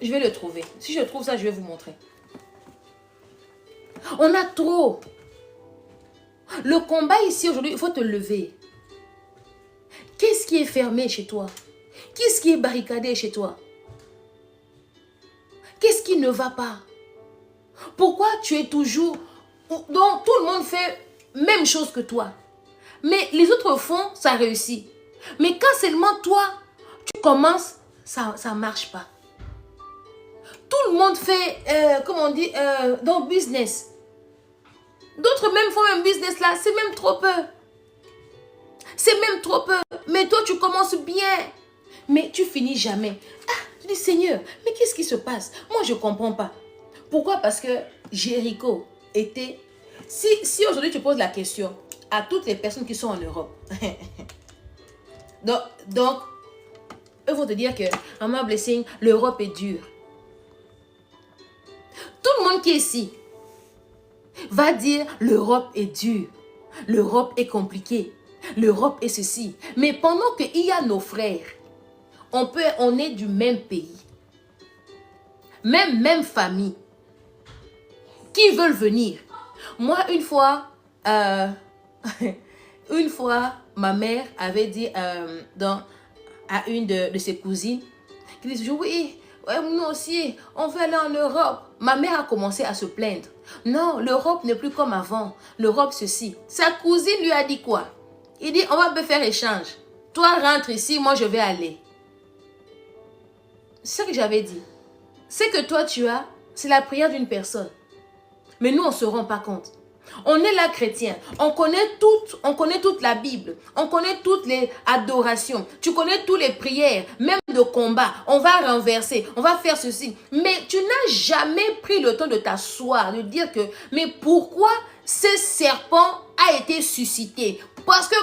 Je vais le trouver. Si je trouve ça, je vais vous montrer. On a trop. Le combat ici aujourd'hui, il faut te lever. Qu'est-ce qui est fermé chez toi? Qu'est-ce qui est barricadé chez toi? Qu'est-ce qui ne va pas? Pourquoi tu es toujours... Donc tout le monde fait même chose que toi. Mais les autres font, ça réussit. Mais quand seulement toi, tu commences, ça ne marche pas. Tout le monde fait, comment on dit, dans business. D'autres même font un business là, c'est même trop peu. C'est même trop peu. Mais toi, tu commences bien. Mais tu finis jamais. Ah, tu dis, Seigneur, mais qu'est-ce qui se passe? Moi, je ne comprends pas. Pourquoi? Parce que Jéricho était... Si aujourd'hui tu poses la question à toutes les personnes qui sont en Europe, donc, eux vont te dire que, Maman Blessing, l'Europe est dure. Tout le monde qui est ici va dire l'Europe est dure, l'Europe est compliquée, l'Europe est ceci. Mais pendant qu'il y a nos frères, on est du même pays, même famille, qui veulent venir. Moi, une fois, ma mère avait dit à une de ses cousines, qui disait, oui, nous aussi, on veut aller en Europe. Ma mère a commencé à se plaindre. Non, l'Europe n'est plus comme avant. L'Europe, ceci. Sa cousine lui a dit quoi? Il dit, on va faire échange. Toi, rentre ici, moi, je vais aller. C'est ce que j'avais dit. Ce que toi, tu as, c'est la prière d'une personne. Mais nous, on ne se rend pas compte. On est là chrétien. On connaît toute la Bible. On connaît toutes les adorations. Tu connais toutes les prières, même de combat. On va renverser, on va faire ceci. Mais tu n'as jamais pris le temps de t'asseoir, de dire que, mais pourquoi ce serpent a été suscité? Parce que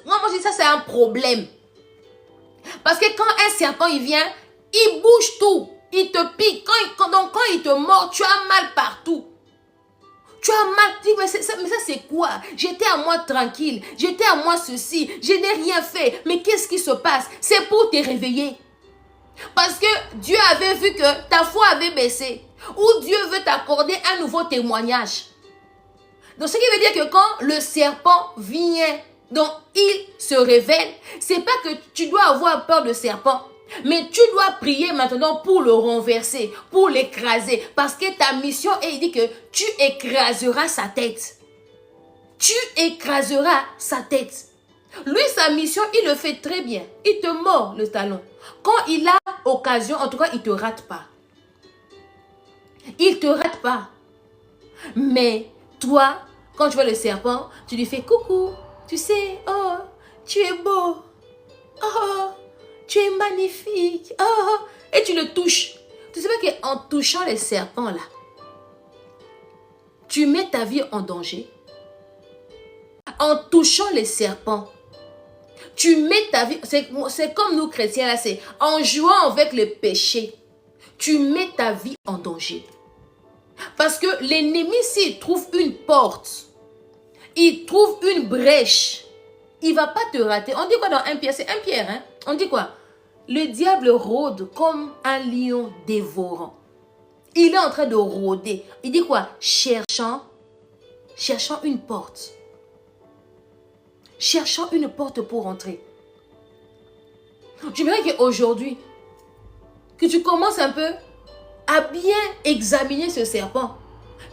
moi je dis ça, c'est un problème. Parce que quand un serpent, il vient, il bouge tout. Il te pique. Quand il te mord, tu as mal partout. Tu Tu as mal dit, mais ça c'est quoi? J'étais à moi tranquille, j'étais à moi ceci, je n'ai rien fait. Mais qu'est-ce qui se passe? C'est pour te réveiller. Parce que Dieu avait vu que ta foi avait baissé. Ou Dieu veut t'accorder un nouveau témoignage. Donc ce qui veut dire que quand le serpent vient, donc il se révèle, c'est pas que tu dois avoir peur de serpent. Mais tu dois prier maintenant pour le renverser, pour l'écraser. Parce que ta mission est, il dit que tu écraseras sa tête. Tu écraseras sa tête. Lui, sa mission, il le fait très bien. Il te mord le talon. Quand il a occasion, en tout cas, il ne te rate pas. Il ne te rate pas. Mais toi, quand tu vois le serpent, tu lui fais coucou. Tu sais, oh, tu es beau. Oh, tu es magnifique. Oh, et tu le touches. Tu sais pas qu'en touchant les serpents là, tu mets ta vie en danger. En touchant les serpents, tu mets ta vie, c'est comme nous chrétiens là, c'est en jouant avec le péché, tu mets ta vie en danger. Parce que l'ennemi, s'il trouve une porte, il trouve une brèche, il ne va pas te rater. On dit quoi dans 1 Pierre? C'est 1 Pierre, hein? On dit quoi? Le diable rôde comme un lion dévorant. Il est en train de rôder. Il dit quoi? Cherchant une porte. Cherchant une porte pour entrer. J'aimerais qu'aujourd'hui, que tu commences un peu à bien examiner ce serpent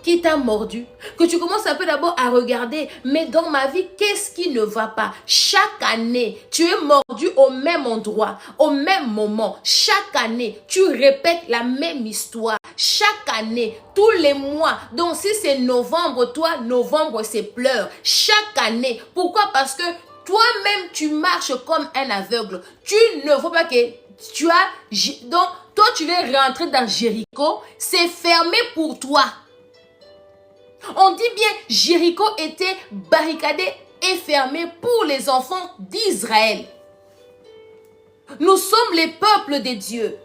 qui t'a mordu. Que tu commences un peu d'abord à regarder, mais dans ma vie, qu'est-ce qui ne va pas? Chaque année, tu es mordu au même endroit, au même moment. Chaque année, tu répètes la même histoire. Chaque année, tous les mois. Donc si c'est novembre, toi, novembre, c'est pleurs. Chaque année. Pourquoi? Parce que toi-même, tu marches comme un aveugle. Tu ne vois pas que tu as... Donc, toi, tu veux rentrer dans Jéricho. C'est fermé pour toi. On dit bien, Jéricho était barricadé et fermé pour les enfants d'Israël. Nous sommes les peuples de Dieu.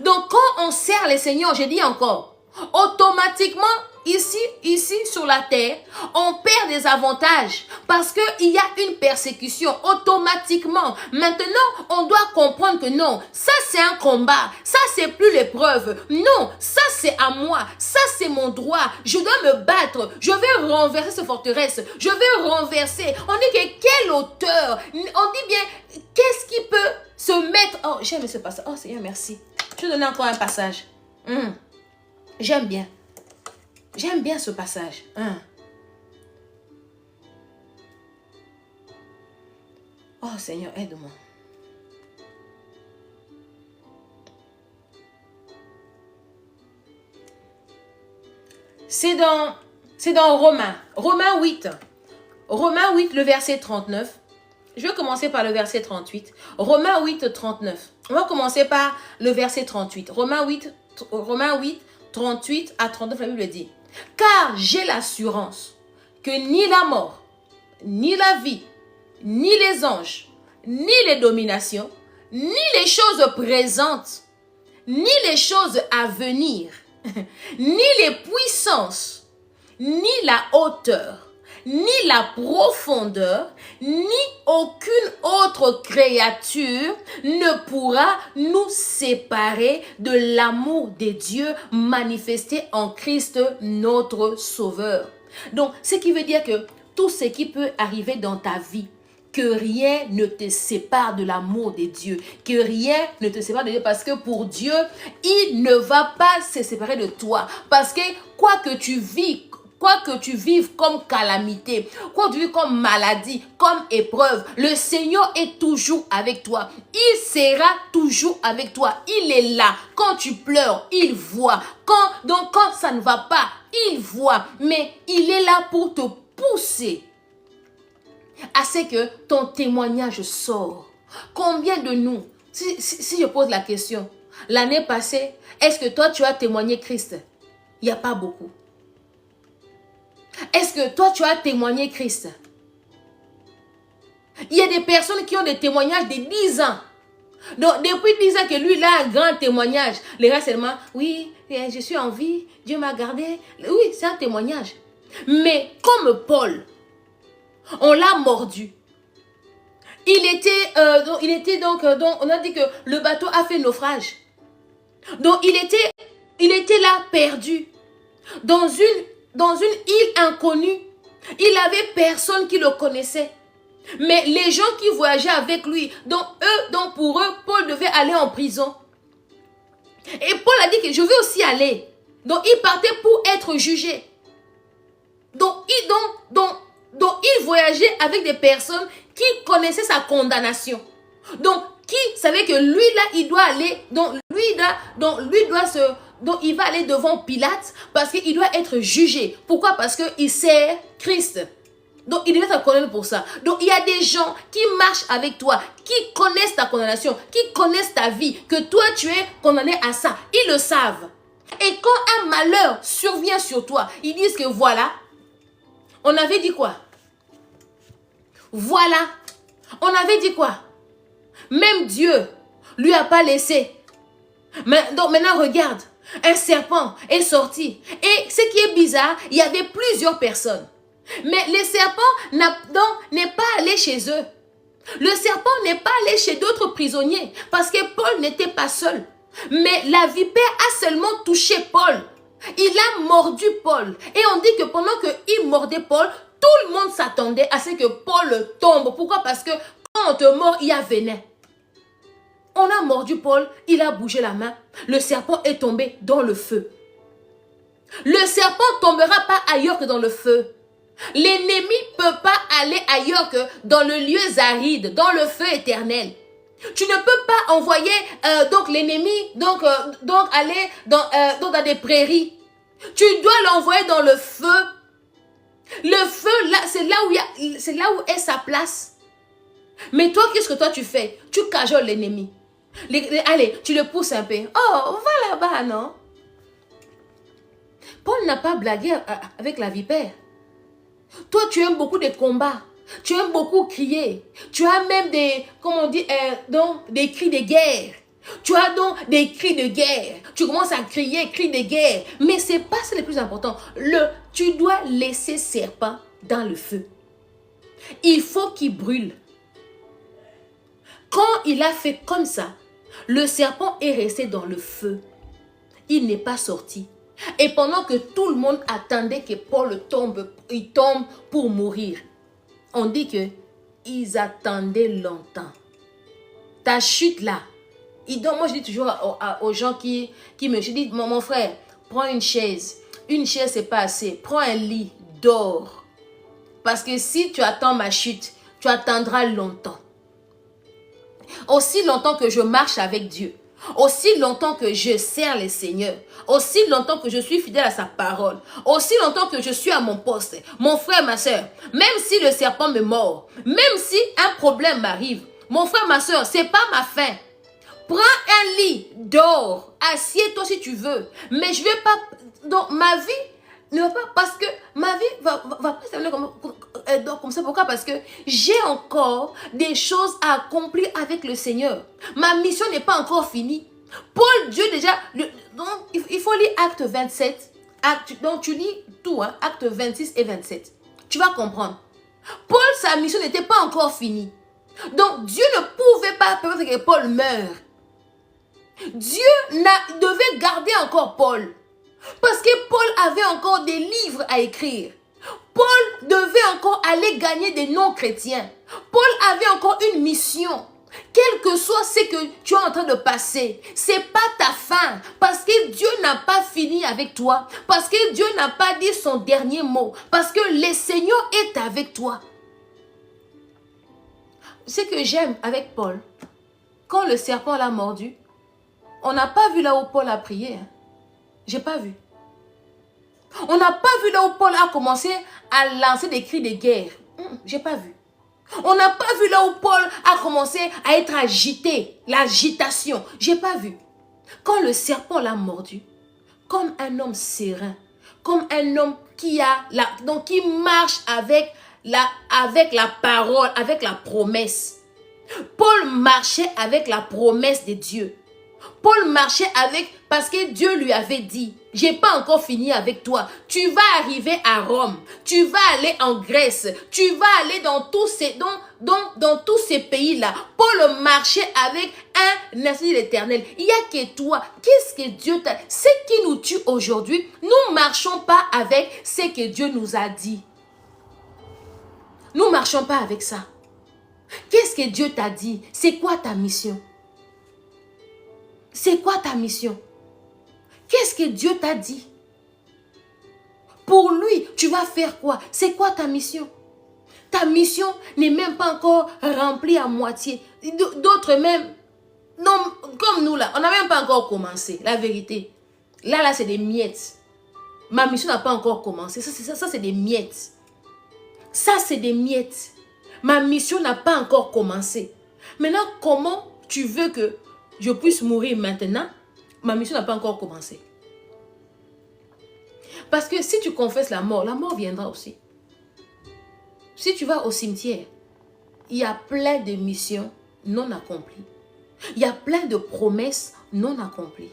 Donc quand on sert les seigneurs, je dis encore, automatiquement, ici sur la terre, on perd des avantages parce qu'il y a une persécution automatiquement. Maintenant, on doit comprendre que non, ça c'est un combat, ça c'est plus l'épreuve. Non, ça c'est à moi, ça c'est mon droit. Je dois me battre, je vais renverser cette forteresse, je vais renverser. On dit que quelle hauteur, on dit bien, qu'est-ce qui peut se mettre... Oh, j'aime ce passage. Oh Seigneur, merci. Je vais donner encore un passage. J'aime bien. J'aime bien ce passage. Oh Seigneur, aide-moi. C'est dans Romains. Romains 8. Romains 8, le verset 39. Je vais commencer par le verset 38. Romains 8, 39. On va commencer par le verset 38. Romains 8, 38 à 39, la Bible dit. Car j'ai l'assurance que ni la mort, ni la vie, ni les anges, ni les dominations, ni les choses présentes, ni les choses à venir, ni les puissances, ni la hauteur, ni la profondeur, ni aucune autre créature ne pourra nous séparer de l'amour de Dieu manifesté en Christ notre Sauveur. Donc, ce qui veut dire que tout ce qui peut arriver dans ta vie, que rien ne te sépare de l'amour de Dieu, que rien ne te sépare de Dieu, parce que pour Dieu, il ne va pas se séparer de toi, parce que quoi que tu vis, quoi que tu vives comme calamité, quoi que tu vives comme maladie, comme épreuve, le Seigneur est toujours avec toi. Il sera toujours avec toi. Il est là. Quand tu pleures, il voit. Donc quand ça ne va pas, il voit. Mais il est là pour te pousser à ce que ton témoignage sort. Combien de nous, si je pose la question, l'année passée, est-ce que toi tu as témoigné Christ? Il n'y a pas beaucoup. Est-ce que toi, tu as témoigné Christ? Il y a des personnes qui ont des témoignages de 10 ans. Donc, depuis 10 ans que lui, il a un grand témoignage. Les gars seulement, oui, je suis en vie, Dieu m'a gardé. Oui, c'est un témoignage. Mais comme Paul, on l'a mordu. Il était donc, on a dit que le bateau a fait naufrage. Donc, il était là perdu. Dans une île inconnue. Il avait personne qui le connaissait. Mais les gens qui voyageaient avec lui, donc pour eux, Paul devait aller en prison. Et Paul a dit que je veux aussi aller. Donc il partait pour être jugé. Donc il voyageait avec des personnes qui connaissaient sa condamnation. Donc qui savait que lui là, il doit aller, donc il va aller devant Pilate parce qu'il doit être jugé. Pourquoi? Parce qu'il sert Christ. Donc, il devait te connaître pour ça. Donc, il y a des gens qui marchent avec toi, qui connaissent ta condamnation, qui connaissent ta vie, que toi, tu es condamné à ça. Ils le savent. Et quand un malheur survient sur toi, ils disent que voilà, on avait dit quoi? Voilà, on avait dit quoi? Même Dieu lui a pas laissé. Mais, donc, maintenant, regarde, un serpent est sorti. Et ce qui est bizarre, il y avait plusieurs personnes. Mais le serpent n'est pas allé chez eux. Le serpent n'est pas allé chez d'autres prisonniers parce que Paul n'était pas seul. Mais la vipère a seulement touché Paul. Il a mordu Paul. Et on dit que pendant qu'il mordait Paul, tout le monde s'attendait à ce que Paul tombe. Pourquoi? Parce que quand on te mord, il y a venin. On a mordu Paul, il a bougé la main. Le serpent est tombé dans le feu. Le serpent ne tombera pas ailleurs que dans le feu. L'ennemi ne peut pas aller ailleurs que dans le lieu aride, dans le feu éternel. Tu ne peux pas envoyer donc l'ennemi aller dans des prairies. Tu dois l'envoyer dans le feu. Le feu là, c'est là où est sa place. Mais toi, qu'est-ce que toi tu fais? Tu cajoles l'ennemi. Allez, tu le pousses un peu. Oh, va là-bas, non? Paul n'a pas blagué avec la vipère. Toi, tu aimes beaucoup des combats. Tu aimes beaucoup crier. Tu as même des cris de guerre. Tu as donc des cris de guerre. Tu commences à crier, cris de guerre. Mais ce n'est pas ça le plus important. Tu dois laisser serpent dans le feu. Il faut qu'il brûle. Quand il a fait comme ça, le serpent est resté dans le feu. Il n'est pas sorti. Et pendant que tout le monde attendait que Paul tombe pour mourir, on dit que ils attendaient longtemps. Ta chute là, donc moi je dis toujours aux gens qui me disent, mon frère, prends une chaise. Une chaise c'est pas assez. Prends un lit, dors. Parce que si tu attends ma chute, tu attendras longtemps. Aussi longtemps que je marche avec Dieu. Aussi longtemps que je sers le Seigneur, aussi longtemps que je suis fidèle à sa parole, aussi longtemps que je suis à mon poste, mon frère, ma soeur, même si le serpent me mord, même si un problème m'arrive, mon frère, ma soeur, c'est pas ma fin. Prends un lit, dors, assieds-toi si tu veux, mais je vais pas, donc ma vie ne va pas, parce que ma vie va pas s'amener comme ça. Pourquoi? Parce que j'ai encore des choses à accomplir avec le Seigneur. Ma mission n'est pas encore finie. Paul, Dieu déjà, donc il faut lire Acte 27. Donc tu lis tout, hein, Acte 26 et 27. Tu vas comprendre. Paul, sa mission n'était pas encore finie. Donc Dieu ne pouvait pas permettre que Paul meure. Dieu devait garder encore Paul. Parce que Paul avait encore des livres à écrire. Paul devait encore aller gagner des non-chrétiens. Paul avait encore une mission. Quel que soit ce que tu es en train de passer, ce n'est pas ta fin. Parce que Dieu n'a pas fini avec toi. Parce que Dieu n'a pas dit son dernier mot. Parce que le Seigneur est avec toi. Ce que j'aime avec Paul, quand le serpent l'a mordu, on n'a pas vu là où Paul a prié. J'ai pas vu. On n'a pas vu là où Paul a commencé à lancer des cris de guerre. J'ai pas vu. On n'a pas vu là où Paul a commencé à être agité. L'agitation. J'ai pas vu. Quand le serpent l'a mordu, comme un homme serein, comme un homme qui marche avec la parole, avec la promesse. Paul marchait avec la promesse de Dieu. Paul marchait avec, parce que Dieu lui avait dit, j'ai pas encore fini avec toi. Tu vas arriver à Rome. Tu vas aller en Grèce. Tu vas aller dans tous ces pays-là. Paul marchait avec un esprit de l'Éternel. Il n'y a que toi. Qu'est-ce que Dieu t'a... Ce qui nous tue aujourd'hui, nous ne marchons pas avec ce que Dieu nous a dit. Nous ne marchons pas avec ça. Qu'est-ce que Dieu t'a dit? C'est quoi ta mission? C'est quoi ta mission? Qu'est-ce que Dieu t'a dit? Pour lui, tu vas faire quoi? C'est quoi ta mission? Ta mission n'est même pas encore remplie à moitié. D'autres même, non, comme nous là, on n'a même pas encore commencé, la vérité. Là, c'est des miettes. Ma mission n'a pas encore commencé. Ça c'est des miettes. Ça, c'est des miettes. Ma mission n'a pas encore commencé. Maintenant, comment tu veux que je puisse mourir maintenant? Ma mission n'a pas encore commencé. Parce que si tu confesses la mort viendra aussi. Si tu vas au cimetière, il y a plein de missions non accomplies. Il y a plein de promesses non accomplies.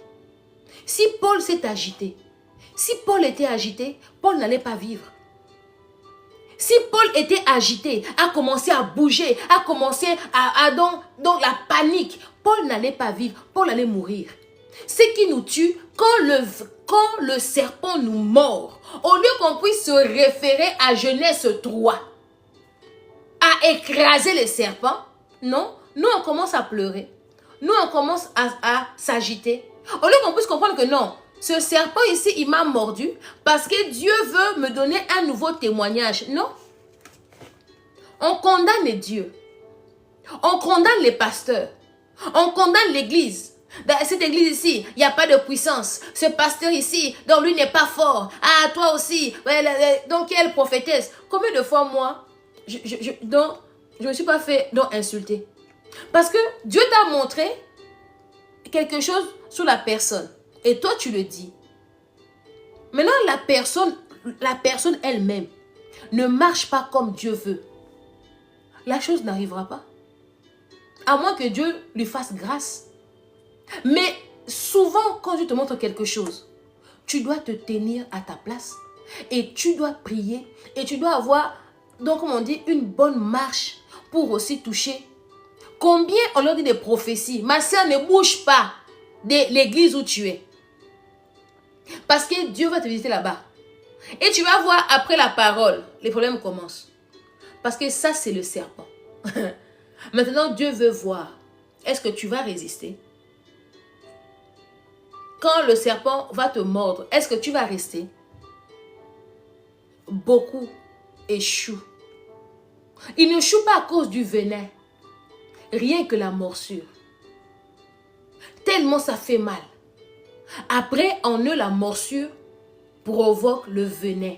Si Paul s'est agité, si Paul était agité, Paul n'allait pas vivre. Si Paul était agité, a commencé à bouger, a commencé donc la panique, Paul n'allait pas vivre, Paul allait mourir. Ce qui nous tue, quand le serpent nous mord, au lieu qu'on puisse se référer à Genèse 3, à écraser les serpents, non, nous on commence à pleurer. Nous on commence à s'agiter. Au lieu qu'on puisse comprendre que non, ce serpent ici, il m'a mordu parce que Dieu veut me donner un nouveau témoignage. Non. On condamne Dieu. On condamne les pasteurs. On condamne l'église. Dans cette église ici, il n'y a pas de puissance. Ce pasteur ici, donc lui n'est pas fort. Ah, toi aussi. Donc, quelle prophétesse. Combien de fois, moi, je ne me suis pas fait insulter. Parce que Dieu t'a montré quelque chose sur la personne. Et toi, tu le dis. Maintenant, la personne elle-même ne marche pas comme Dieu veut. La chose n'arrivera pas. À moins que Dieu lui fasse grâce. Mais souvent, quand Dieu te montre quelque chose, tu dois te tenir à ta place. Et tu dois prier. Et tu dois avoir, donc comme on dit, une bonne marche pour aussi toucher. Combien on leur dit des prophéties? Ma sœur, ne bouge pas de l'église où tu es. Parce que Dieu va te visiter là-bas. Et tu vas voir après la parole, les problèmes commencent. Parce que ça, c'est le serpent. Maintenant, Dieu veut voir. Est-ce que tu vas résister? Quand le serpent va te mordre, est-ce que tu vas rester? Beaucoup échouent. Ils n'échouent pas à cause du venin. Rien que la morsure. Tellement ça fait mal. Après, en eux, la morsure provoque le venin.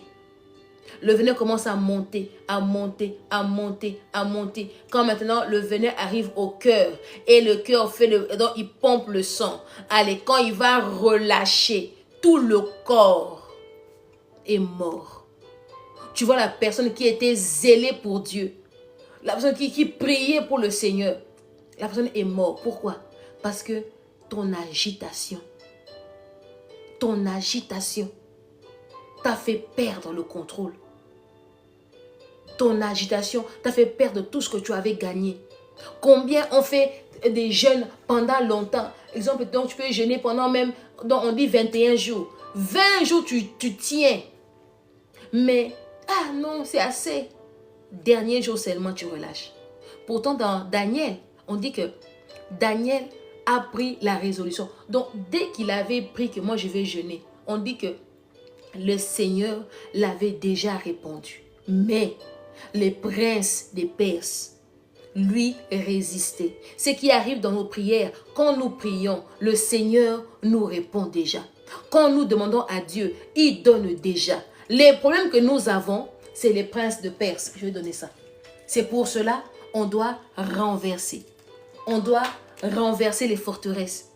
Le venin commence à monter, à monter, à monter, à monter. Quand maintenant le venin arrive au cœur et le cœur donc il pompe le sang. Allez, quand il va relâcher, tout le corps est mort. Tu vois la personne qui était zélée pour Dieu, la personne qui priait pour le Seigneur, la personne est morte. Pourquoi? Parce que ton agitation t'a fait perdre le contrôle. Ton agitation t'a fait perdre tout ce que tu avais gagné. Combien on fait des jeûnes pendant longtemps? Exemple, donc tu peux jeûner pendant même, donc on dit 21 jours. 20 jours, tu tiens. Mais, ah non, c'est assez. Dernier jour seulement, tu relâches. Pourtant, dans Daniel, on dit que Daniel a pris la résolution. Donc, dès qu'il avait pris que moi, je vais jeûner, on dit que le Seigneur l'avait déjà répondu. Mais les princes des Perses, lui, résistaient. Ce qui arrive dans nos prières, quand nous prions, le Seigneur nous répond déjà. Quand nous demandons à Dieu, il donne déjà. Les problèmes que nous avons, c'est les princes de Perse. Je vais donner ça. C'est pour cela, on doit renverser. On doit renverser les forteresses.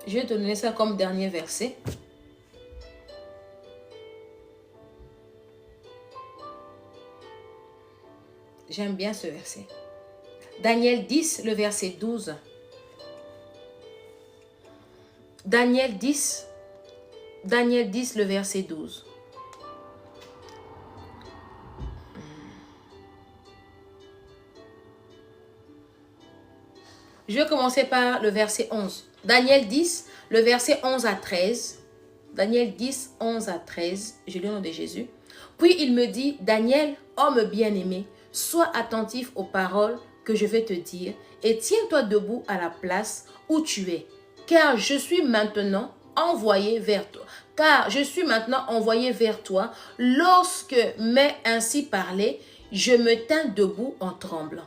Je vais te donner ça comme dernier verset. J'aime bien ce verset. Daniel 10, le verset 12. Daniel 10, le verset 12. Je vais commencer par le verset 11. Daniel 10, le verset 11 à 13. Daniel 10, 11 à 13. Je lis au nom de Jésus. Puis il me dit, Daniel, homme bien-aimé, sois attentif aux paroles que je vais te dire et tiens-toi debout à la place où tu es, car je suis maintenant envoyé vers toi. Car je suis maintenant envoyé vers toi. Lorsque m'est ainsi parlé, je me tins debout en tremblant.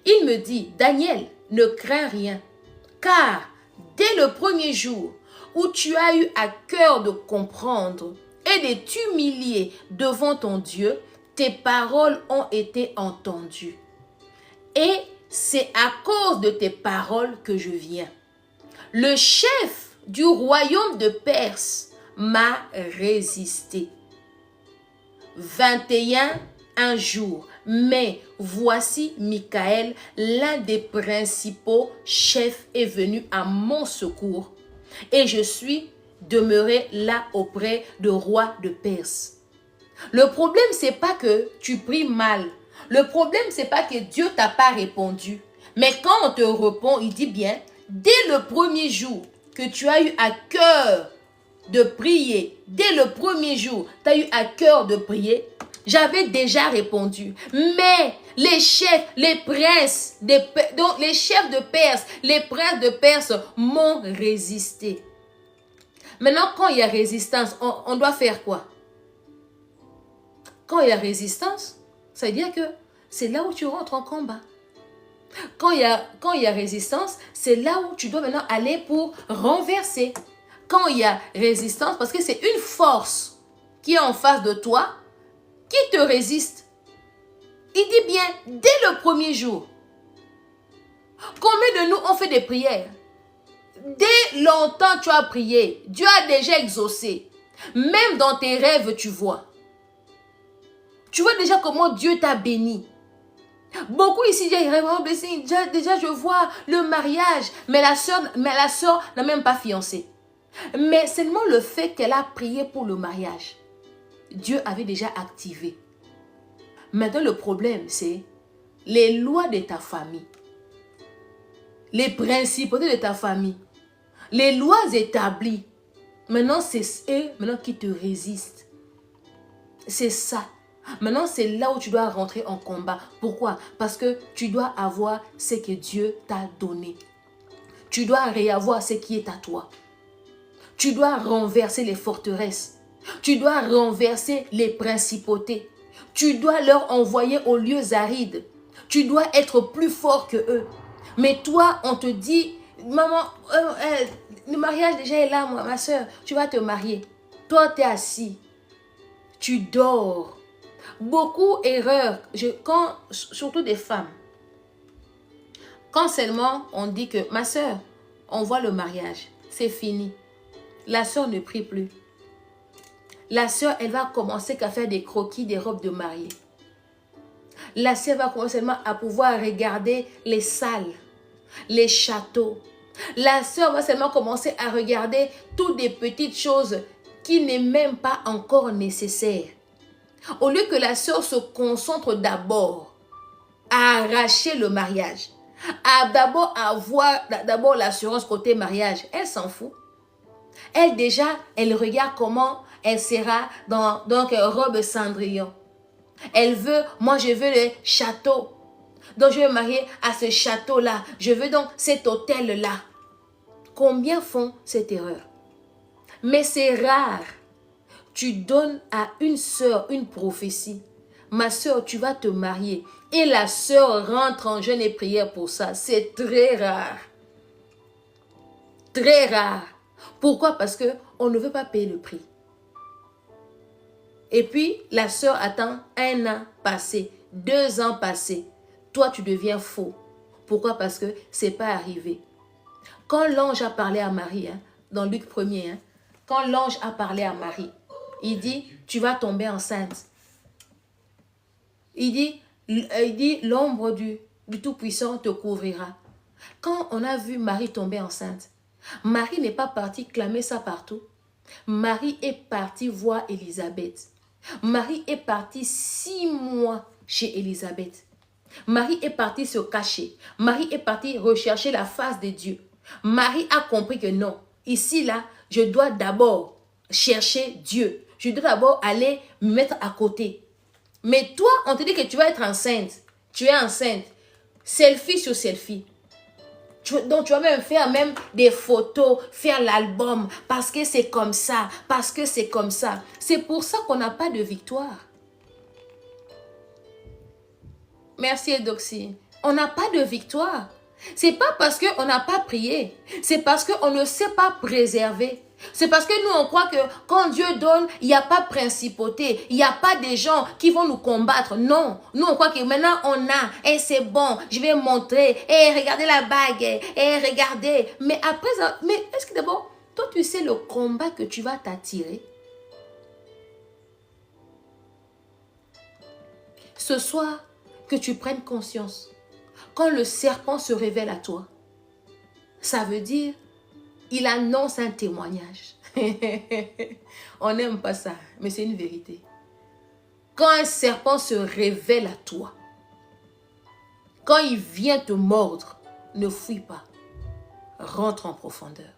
Il me dit, Daniel, ne crains rien, car dès le premier jour où tu as eu à cœur de comprendre et de t'humilier devant ton Dieu, tes paroles ont été entendues. Et c'est à cause de tes paroles que je viens. Le chef du royaume de Perse m'a résisté. 21 un jour. Mais voici Michael, l'un des principaux chefs, est venu à mon secours. Et je suis demeuré là auprès du roi de Perse. Le problème, c'est pas que tu pries mal. Le problème, c'est pas que Dieu t'a pas répondu. Mais quand on te répond, il dit bien, dès le premier jour que tu as eu à cœur de prier, dès le premier jour, tu as eu à cœur de prier, j'avais déjà répondu. Mais les chefs, les princes, donc les chefs de Perse, les princes de Perse m'ont résisté. Maintenant, quand il y a résistance, on doit faire quoi? Quand il y a résistance, ça veut dire que c'est là où tu rentres en combat. Quand il y a résistance, c'est là où tu dois maintenant aller pour renverser. Quand il y a résistance, parce que c'est une force qui est en face de toi, qui te résiste. Il dit bien, dès le premier jour, combien de nous ont fait des prières? Dès longtemps tu as prié, Dieu a déjà exaucé. Même dans tes rêves, tu vois. Tu vois déjà comment Dieu t'a béni. Beaucoup ici disent, vraiment blessé. Déjà je vois le mariage, mais la sœur n'a même pas fiancé. Mais seulement le fait qu'elle a prié pour le mariage, Dieu avait déjà activé. Maintenant, le problème, c'est les lois de ta famille, les principautés de ta famille, les lois établies. Maintenant, c'est eux qui te résistent. C'est ça. Maintenant, c'est là où tu dois rentrer en combat. Pourquoi? Parce que tu dois avoir ce que Dieu t'a donné. Tu dois réavoir ce qui est à toi. Tu dois renverser les forteresses. Tu dois renverser les principautés. Tu dois leur envoyer aux lieux arides. Tu dois être plus fort que eux. Mais toi, on te dit, maman, le mariage déjà est là, ma soeur. Tu vas te marier. Toi, tu es assis. Tu dors. Beaucoup d'erreurs, surtout des femmes. Quand seulement on dit que, ma soeur, on voit le mariage, c'est fini. La soeur ne prie plus. La soeur, elle va commencer qu'à faire des croquis des robes de mariée. La soeur va commencer seulement à pouvoir regarder les salles, les châteaux. La soeur va seulement commencer à regarder toutes des petites choses qui n'est même pas encore nécessaires. Au lieu que la soeur se concentre d'abord à arracher le mariage, à d'abord avoir l'assurance côté mariage, elle s'en fout. Elle déjà, elle regarde comment elle sera dans robe Cendrillon. Elle veut, moi je veux le château. Donc je vais me marier à ce château-là. Je veux donc cet hôtel-là. Combien font cette erreur? Mais c'est rare. Tu donnes à une sœur une prophétie. Ma sœur, tu vas te marier. Et la sœur rentre en jeûne et prière pour ça. C'est très rare. Très rare. Pourquoi? Parce qu'on ne veut pas payer le prix. Et puis, la sœur attend 1 an passé, 2 ans passés. Toi, tu deviens faux. Pourquoi? Parce que ce n'est pas arrivé. Quand l'ange a parlé à Marie, dans Luc 1er, quand l'ange a parlé à Marie, il dit, tu vas tomber enceinte. Il dit, Il dit, l'ombre du Tout-Puissant te couvrira. Quand on a vu Marie tomber enceinte, Marie n'est pas partie clamer ça partout. Marie est partie voir Élisabeth. Marie est partie 6 mois chez Élisabeth. Marie est partie se cacher. Marie est partie rechercher la face de Dieu. Marie a compris que non, ici là, je dois d'abord chercher Dieu. Je dois d'abord aller me mettre à côté. Mais toi, on te dit que tu vas être enceinte. Tu es enceinte. Selfie sur selfie. Donc tu vas même faire des photos, faire l'album, parce que c'est comme ça, parce que c'est comme ça. C'est pour ça qu'on n'a pas de victoire. Merci Edoxy. On n'a pas de victoire. C'est pas parce qu'on n'a pas prié. C'est parce qu'on ne sait pas préserver. C'est parce que nous, on croit que quand Dieu donne, il n'y a pas de principauté. Il n'y a pas des gens qui vont nous combattre. Non. Nous, on croit que maintenant, on a. Et c'est bon. Je vais montrer. Et regardez la bague. Et regardez. Mais après, est-ce que d'abord, toi, tu sais le combat que tu vas t'attirer? Ce soir, que tu prennes conscience. Quand le serpent se révèle à toi, ça veut dire il annonce un témoignage. On n'aime pas ça, mais c'est une vérité. Quand un serpent se révèle à toi, quand il vient te mordre, ne fuis pas. Rentre en profondeur.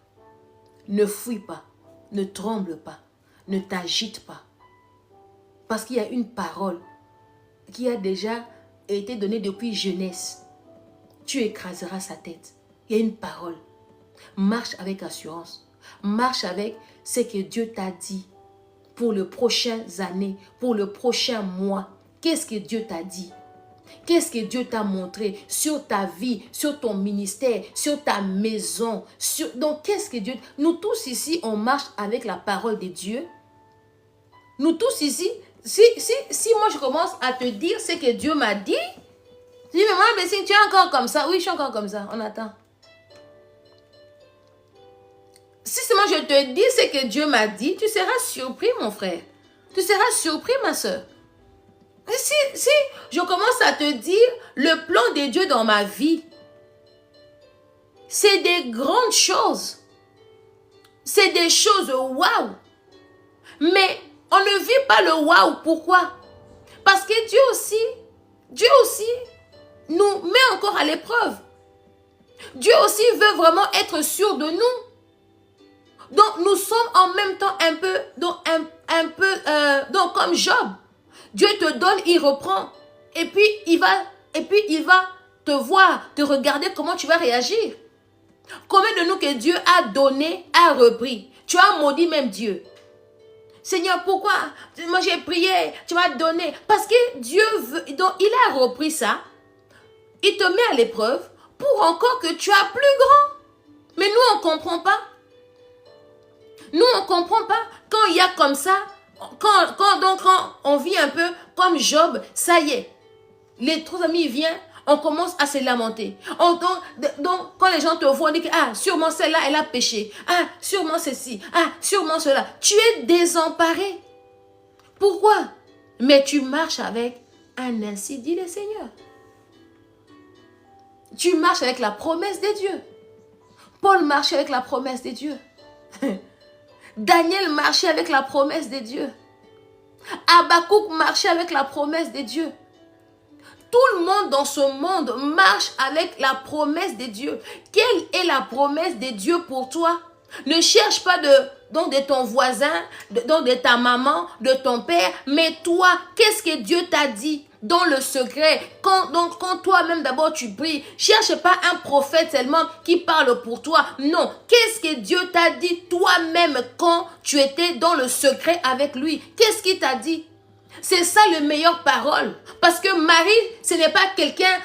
Ne fuis pas. Ne tremble pas. Ne t'agite pas. Parce qu'il y a une parole qui a déjà été donnée depuis jeunesse. Tu écraseras sa tête. Il y a une parole. Marche avec assurance. Marche avec ce que Dieu t'a dit pour les prochaines années, pour le prochain mois. Qu'est-ce que Dieu t'a dit? Qu'est-ce que Dieu t'a montré sur ta vie, sur ton ministère, sur ta maison? Donc, qu'est-ce que Dieu... Nous tous ici, on marche avec la parole de Dieu. Nous tous ici, si moi je commence à te dire ce que Dieu m'a dit, je dis, mais moi, mais si tu es encore comme ça, oui, je suis encore comme ça, on attend. Si seulement je te dis ce que Dieu m'a dit, tu seras surpris, mon frère. Tu seras surpris, ma soeur. Si je commence à te dire le plan de Dieu dans ma vie, c'est des grandes choses. C'est des choses waouh. Mais on ne vit pas le waouh. Pourquoi? Parce que Dieu aussi nous met encore à l'épreuve. Dieu aussi veut vraiment être sûr de nous. Donc nous sommes en même temps un peu comme Job. Dieu te donne, il reprend. Et puis il va te voir, te regarder comment tu vas réagir. Combien de nous que Dieu a donné, a repris? Tu as maudit même Dieu. Seigneur, pourquoi? Moi j'ai prié, tu m'as donné. Parce que Dieu veut, donc il a repris ça. Il te met à l'épreuve pour encore que tu as plus grand. Mais nous on ne comprend pas. Nous on ne comprend pas. Quand il y a comme ça, quand on vit un peu comme Job, ça y est. Les trois amis viennent, on commence à se lamenter. Donc, quand les gens te voient, on dit que sûrement celle-là, elle a péché. Ah, sûrement ceci. Ah, sûrement cela. Tu es désemparé. Pourquoi? Mais tu marches avec un ainsi dit le Seigneur. Tu marches avec la promesse de Dieu. Paul marchait avec la promesse de Dieu. Daniel marchait avec la promesse de Dieu. Habakkuk marchait avec la promesse de Dieu. Tout le monde dans ce monde marche avec la promesse de Dieu. Quelle est la promesse de Dieu pour toi? Ne cherche pas de ton voisin, de ta maman, de ton père, mais toi, qu'est-ce que Dieu t'a dit dans le secret? Quand toi-même d'abord tu pries, cherche pas un prophète seulement qui parle pour toi. Non, qu'est-ce que Dieu t'a dit toi-même quand tu étais dans le secret avec lui? Qu'est-ce qu'il t'a dit? C'est ça le meilleure parole. Parce que Marie, ce n'est pas quelqu'un,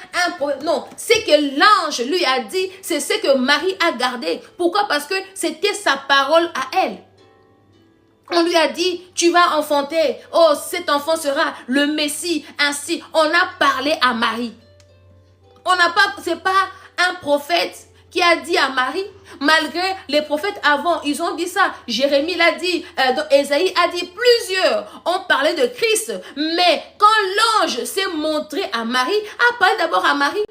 non, c'est que l'ange lui a dit, c'est ce que Marie a gardé. Pourquoi? Parce que c'était sa parole à elle. On lui a dit, tu vas enfanter. Oh, cet enfant sera le Messie. Ainsi, on a parlé à Marie. C'est pas un prophète qui a dit à Marie, malgré les prophètes avant, ils ont dit ça. Jérémie l'a dit, Ésaïe a dit, plusieurs ont parlé de Christ. Mais quand l'ange s'est montré à Marie, a parlé d'abord à Marie.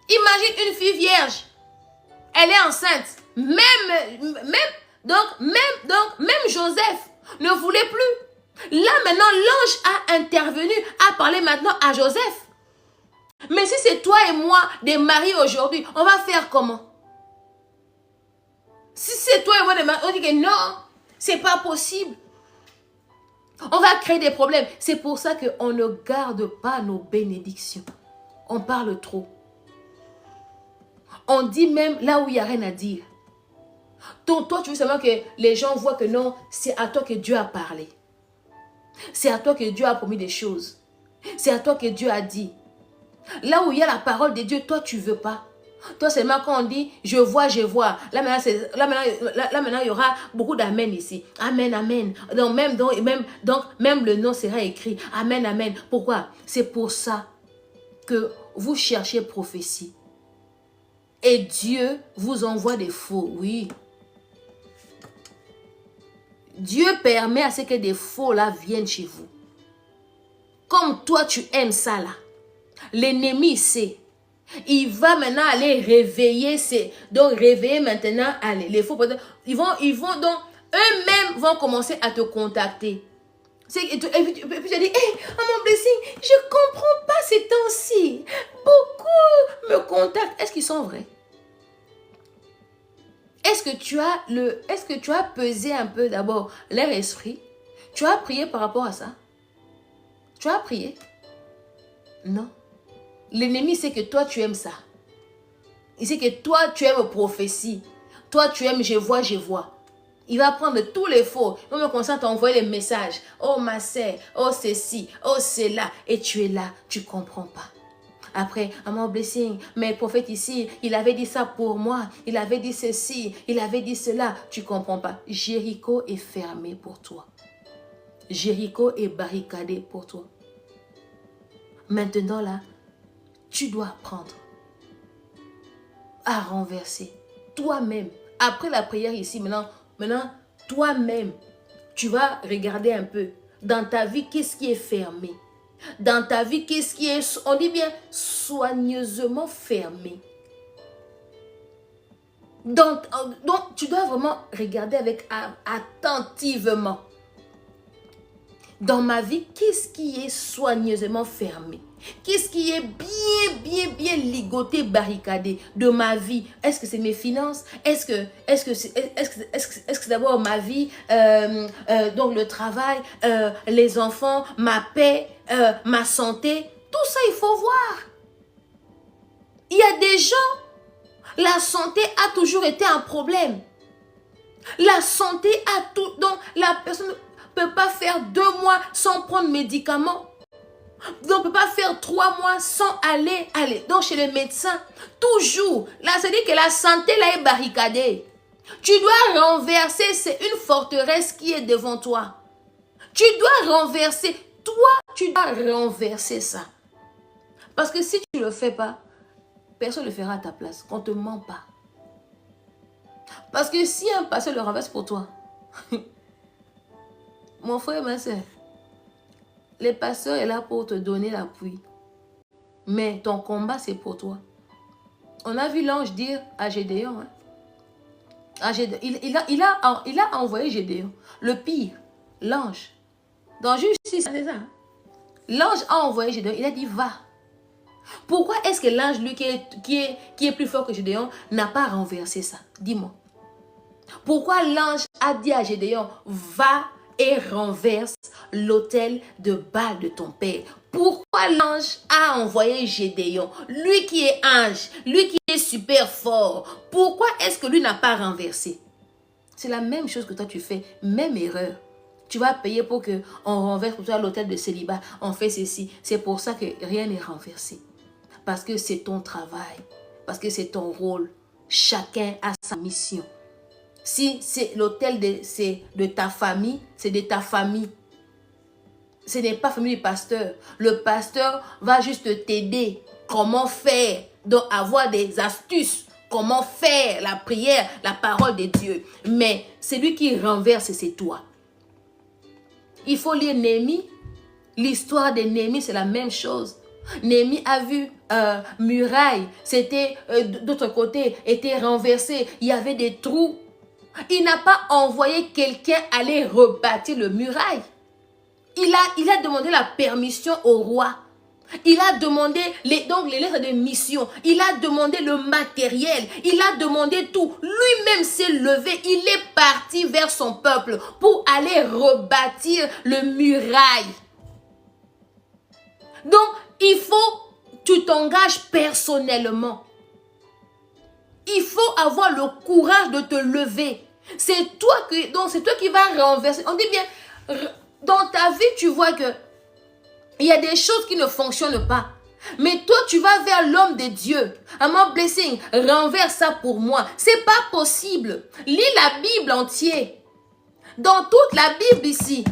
Imagine une fille vierge. Elle est enceinte. Même Joseph ne voulait plus. Là maintenant, l'ange a intervenu, a parlé maintenant à Joseph. Mais si c'est toi et moi des maris aujourd'hui, on va faire comment? Si c'est toi et moi des maris, on dit que non, c'est pas possible. On va créer des problèmes. C'est pour ça qu'on ne garde pas nos bénédictions. On parle trop. On dit même là où il n'y a rien à dire. Donc toi, tu veux seulement que les gens voient que non, c'est à toi que Dieu a parlé. C'est à toi que Dieu a promis des choses. C'est à toi que Dieu a dit. Là où il y a la parole de Dieu, toi, tu ne veux pas. Toi, seulement quand on dit, je vois, je vois. Là, maintenant, il y aura beaucoup d'amen ici. Amen, amen. Donc, même le nom sera écrit. Amen, amen. Pourquoi? C'est pour ça que vous cherchez prophétie. Et Dieu vous envoie des faux, oui. Dieu permet à ce que des faux là viennent chez vous. Comme toi, tu aimes ça là. L'ennemi sait. Il va maintenant aller réveiller. Donc, réveiller maintenant, allez, les faux. Ils vont donc, eux-mêmes vont commencer à te contacter. Et puis tu dis, hey, mon blessing, je ne comprends pas ces temps-ci. Beaucoup me contactent. Est-ce qu'ils sont vrais? Est-ce que tu as pesé un peu d'abord leur esprit? Tu as prié par rapport à ça? Tu as prié? Non. L'ennemi sait que toi, tu aimes ça. Il sait que toi, tu aimes prophétie. Toi, tu aimes je vois, je vois. Il va prendre tous les faux. Il va me commencer à t'envoyer les messages. Oh, ma sœur. Oh, ceci. Oh, c'est là. Et tu es là. Tu ne comprends pas. Après, mon blessing, mais le prophète ici, il avait dit ça pour moi. Il avait dit ceci. Il avait dit cela. Tu ne comprends pas. Jéricho est fermé pour toi. Jéricho est barricadé pour toi. Maintenant, là, tu dois apprendre à renverser toi-même. Après la prière ici, maintenant toi-même, tu vas regarder un peu. Dans ta vie, qu'est-ce qui est fermé? Dans ta vie, qu'est-ce qui est, on dit bien, soigneusement fermé? Donc, tu dois vraiment regarder avec attentivement. Dans ma vie, qu'est-ce qui est soigneusement fermé? Qu'est-ce qui est bien ligoté, barricadé de ma vie? Est-ce que c'est mes finances? Est-ce que c'est d'abord ma vie, donc le travail, les enfants, ma paix, ma santé? Tout ça, il faut voir. Il y a des gens, la santé a toujours été un problème. La santé a tout, donc la personne ne peut pas faire 2 mois sans prendre médicaments. Donc, on ne peut pas faire 3 mois sans aller donc chez le médecin. Toujours. Là, c'est-à-dire que la santé là est barricadée. Tu dois renverser, c'est une forteresse qui est devant toi. Tu dois renverser. Toi, tu dois renverser ça. Parce que si tu ne le fais pas, personne ne le fera à ta place. On ne te ment pas. Parce que si un pasteur le renverse pour toi, mon frère, ma soeur, le pasteur est là pour te donner l'appui. Mais ton combat, c'est pour toi. On a vu l'ange dire à Gédéon. Il a envoyé Gédéon. Le pire, l'ange. Dans Justice, c'est ça. L'ange a envoyé Gédéon. Il a dit, va. Pourquoi est-ce que l'ange, lui, qui est plus fort que Gédéon, n'a pas renversé ça? Dis-moi. Pourquoi l'ange a dit à Gédéon, va et renverse l'autel de Baal de ton père? Pourquoi l'ange a envoyé Gédéon? Lui qui est ange, lui qui est super fort. Pourquoi est-ce que lui n'a pas renversé? C'est la même chose que toi tu fais, même erreur. Tu vas payer pour qu'on renverse pour toi l'autel de célibat. On fait ceci. C'est pour ça que rien n'est renversé. Parce que c'est ton travail. Parce que c'est ton rôle. Chacun a sa mission. Si c'est l'autel de ta famille, c'est de ta famille. Ce n'est pas la famille du pasteur. Le pasteur va juste t'aider. Comment faire? Donc avoir des astuces. comment faire la prière, la parole de Dieu. Mais celui qui renverse, c'est toi. Il faut lire Néhémie. L'histoire de Néhémie, c'est la même chose. Néhémie a vu muraille, c'était d'autre côté, était renversé. Il y avait des trous. Il n'a pas envoyé quelqu'un aller rebâtir le muraille. Il a demandé la permission au roi. Il a demandé donc les lettres de mission. Il a demandé le matériel. Il a demandé tout. Lui-même s'est levé. Il est parti vers son peuple pour aller rebâtir le muraille. Donc, il faut, tu t'engages personnellement. Il faut avoir le courage de te lever. C'est toi qui vas renverser. On dit bien, dans ta vie, tu vois que il y a des choses qui ne fonctionnent pas. Mais toi, tu vas vers l'homme de Dieu. Mon blessing, renverse ça pour moi. C'est pas possible. Lis la Bible entière. Dans toute la Bible ici,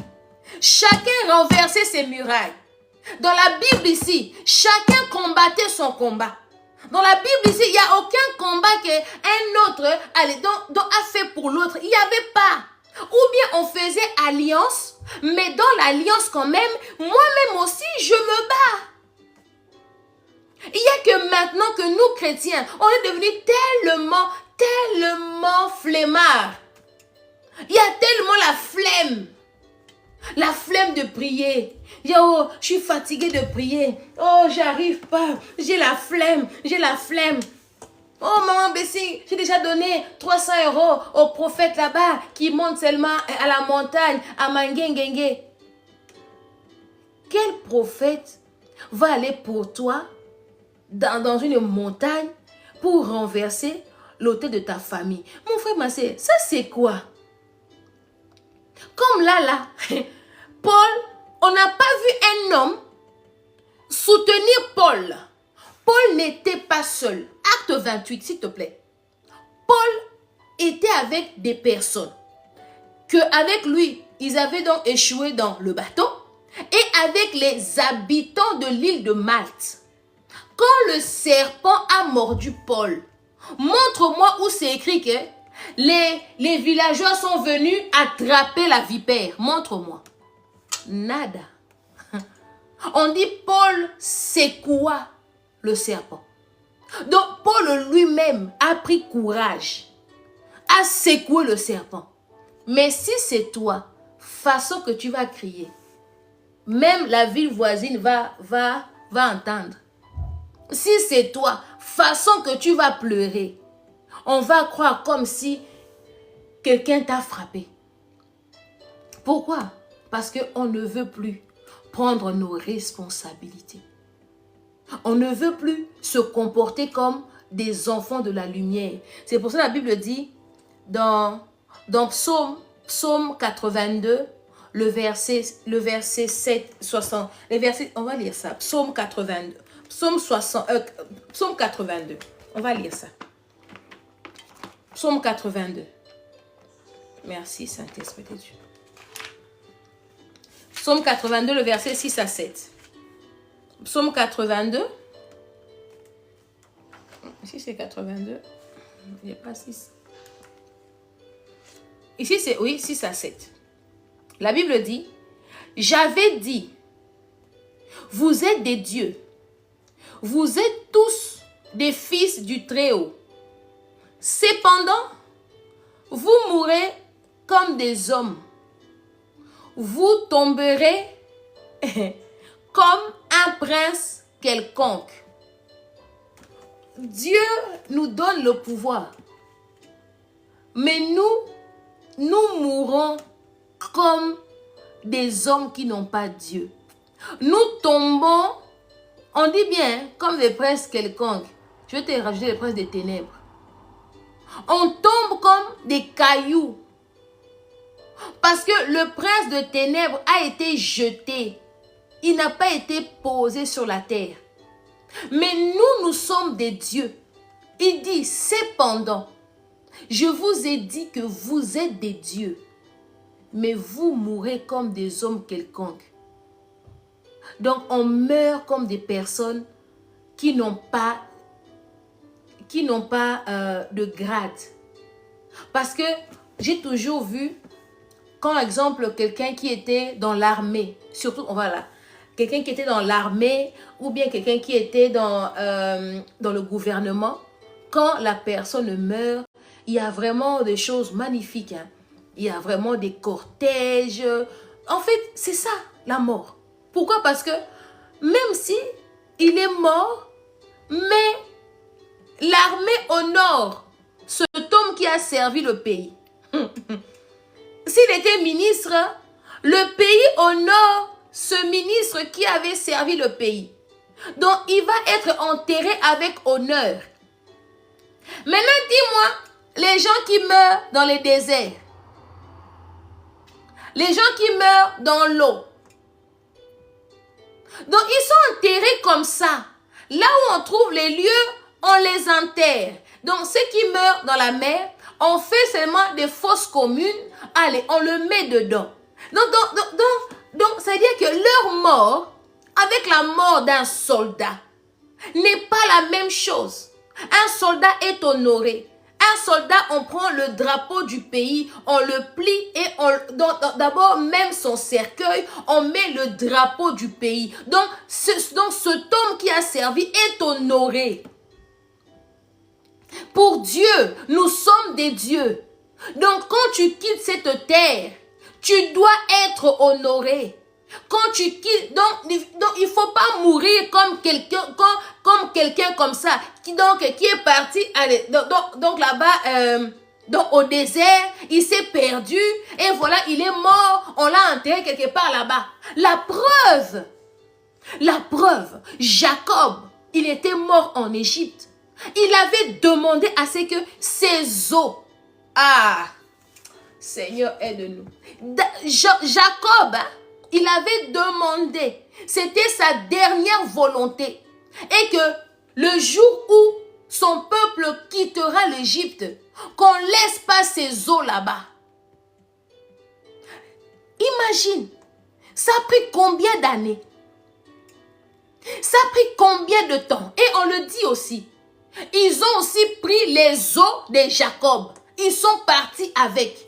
chacun renversait ses murailles. Dans la Bible ici, chacun combattait son combat. Dans la Bible ici, il n'y a aucun combat qu'un autre a fait pour l'autre. Il n'y avait pas. Ou bien on faisait alliance, mais dans l'alliance quand même, moi-même aussi, je me bats. Il n'y a que maintenant que nous, chrétiens, on est devenus tellement flemmards. Il y a tellement la flemme. La flemme de prier. Oh, je suis fatiguée de prier. Oh, j'arrive pas. J'ai la flemme. Oh, maman Bessie, j'ai déjà donné 300 € au prophète là-bas qui monte seulement à la montagne, à Mangengenge. Quel prophète va aller pour toi dans une montagne pour renverser l'autel de ta famille? Mon frère, ma soeur, ça c'est quoi? Comme là, Paul, on n'a pas vu un homme soutenir Paul. Paul n'était pas seul. Acte 28, s'il te plaît. Paul était avec des personnes qu'avec lui, ils avaient donc échoué dans le bateau et avec les habitants de l'île de Malte. Quand le serpent a mordu Paul, montre-moi où c'est écrit que les villageois sont venus attraper la vipère. Montre-moi. Nada. On dit Paul secoua le serpent. Donc Paul lui-même a pris courage à secouer le serpent. Mais si c'est toi, façon que tu vas crier, même la ville voisine va entendre. Si c'est toi, façon que tu vas pleurer, on va croire comme si quelqu'un t'a frappé. Pourquoi? Parce qu'on ne veut plus prendre nos responsabilités. On ne veut plus se comporter comme des enfants de la lumière. C'est pour ça que la Bible dit dans Psaume 82, le verset 7, 60. On va lire ça. Psaume 82. Psaume 82. On va lire ça. Psaume 82. Merci Saint-Esprit de Dieu. Psaume 82, le verset 6 à 7. Psaume 82. Ici, c'est 82. Il n'y a pas 6. Ici, c'est, oui, 6 à 7. La Bible dit, j'avais dit, vous êtes des dieux. Vous êtes tous des fils du Très-Haut. Cependant, vous mourrez comme des hommes. Vous tomberez comme un prince quelconque. Dieu nous donne le pouvoir. Mais nous mourrons comme des hommes qui n'ont pas Dieu. Nous tombons, on dit bien, comme des princes quelconques. Je vais te rajouter les princes des ténèbres. On tombe comme des cailloux. Parce que le prince de ténèbres a été jeté. Il n'a pas été posé sur la terre. Mais nous sommes des dieux. Il dit, cependant, je vous ai dit que vous êtes des dieux. Mais vous mourrez comme des hommes quelconques. Donc on meurt comme des personnes qui n'ont pas qui n'ont pas de grade. Parce que j'ai toujours vu, quand exemple, quelqu'un qui était dans l'armée, surtout, voilà, quelqu'un qui était dans l'armée ou bien quelqu'un qui était dans le gouvernement, quand la personne meurt, il y a vraiment des choses magnifiques. Hein. Il y a vraiment des cortèges. En fait, c'est ça, la mort. Pourquoi? Parce que même si il est mort, mais l'armée honore cet homme qui a servi le pays. S'il était ministre, le pays honore ce ministre qui avait servi le pays. Donc, il va être enterré avec honneur. Maintenant, dis-moi, les gens qui meurent dans les déserts, les gens qui meurent dans l'eau, donc ils sont enterrés comme ça. Là où on trouve les lieux, on les enterre. Donc, ceux qui meurent dans la mer, on fait seulement des fosses communes. Allez, on le met dedans. Donc c'est-à-dire que leur mort, avec la mort d'un soldat, n'est pas la même chose. Un soldat est honoré. Un soldat, on prend le drapeau du pays, on le plie et d'abord même son cercueil, on met le drapeau du pays. Donc cet homme qui a servi est honoré. Pour Dieu, nous sommes des dieux. Donc quand tu quittes cette terre, tu dois être honoré. Quand tu quittes, donc il faut pas mourir comme quelqu'un comme ça, qui est parti, allez, donc là-bas, au désert, il s'est perdu, et voilà, il est mort, on l'a enterré quelque part là-bas. La preuve, Jacob, il était mort en Égypte. Il avait demandé à ce que ses os, Seigneur, aide-nous. Jacob, hein, il avait demandé, c'était sa dernière volonté, et que le jour où son peuple quittera l'Égypte, qu'on laisse pas ses os là-bas. Imagine, ça a pris combien d'années? Ça a pris combien de temps? Et on le dit aussi, ils ont aussi pris les os de Jacob. Ils sont partis avec.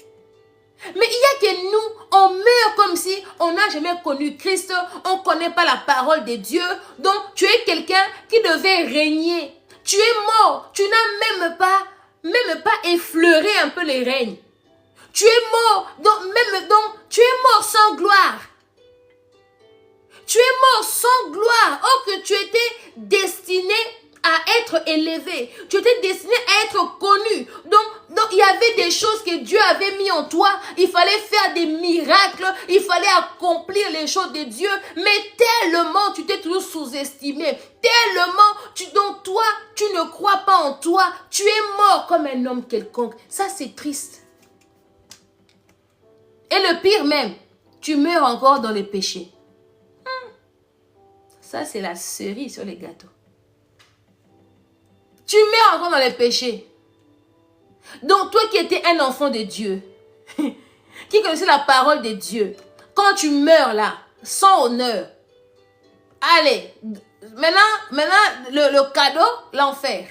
Mais il y a que nous, on meurt comme si on n'a jamais connu Christ, on ne connaît pas la parole de Dieu. Donc, tu es quelqu'un qui devait régner. Tu es mort, tu n'as même pas effleuré un peu les règnes. Tu es mort, donc tu es mort sans gloire. Tu es mort sans gloire. Or que tu étais destiné à être élevé. Tu étais destiné à être connu. Donc il y avait des choses que Dieu avait mis en toi. Il fallait faire des miracles. Il fallait accomplir les choses de Dieu. Mais tellement tu t'es toujours sous-estimé. Tellement donc toi, tu ne crois pas en toi. Tu es mort comme un homme quelconque. Ça, c'est triste. Et le pire même, tu meurs encore dans les péchés. Ça, c'est la cerise sur les gâteaux. Tu meurs encore dans les péchés. Donc, toi qui étais un enfant de Dieu, qui connaissait la parole de Dieu, quand tu meurs là, sans honneur, allez, maintenant le cadeau, l'enfer.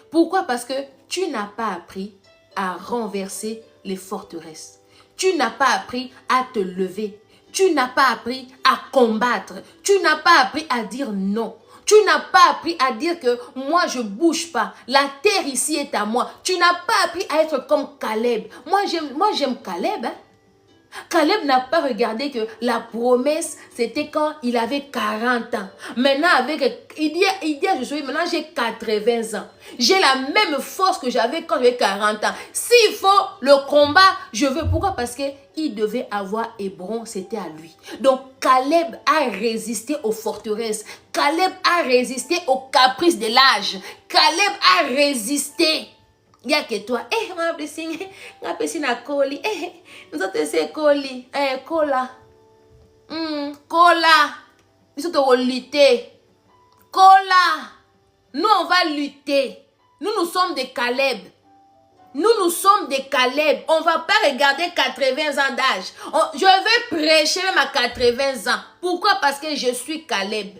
Pourquoi? Parce que tu n'as pas appris à renverser les forteresses. Tu n'as pas appris à te lever. Tu n'as pas appris à combattre. Tu n'as pas appris à dire non. Tu n'as pas appris à dire que moi je bouge pas. La terre ici est à moi. Tu n'as pas appris à être comme Caleb. Moi j'aime Caleb. Hein? Caleb n'a pas regardé que la promesse, c'était quand il avait 40 ans. Maintenant, il dit à Josué, maintenant j'ai 80 ans. J'ai la même force que j'avais quand j'avais 40 ans. S'il faut le combat, je veux. Pourquoi? Parce qu'il devait avoir Hébron, c'était à lui. Donc, Caleb a résisté aux forteresses. Caleb a résisté aux caprices de l'âge. Caleb a résisté. Il y a que toi, on a appelé na colis, nous autres c'est colis, cola, cola, nous autres lutter, cola, nous on va lutter, nous sommes des Caleb, nous sommes des Caleb, on ne va pas regarder 80 ans d'âge, je vais prêcher même à 80 ans, pourquoi? Parce que je suis Caleb.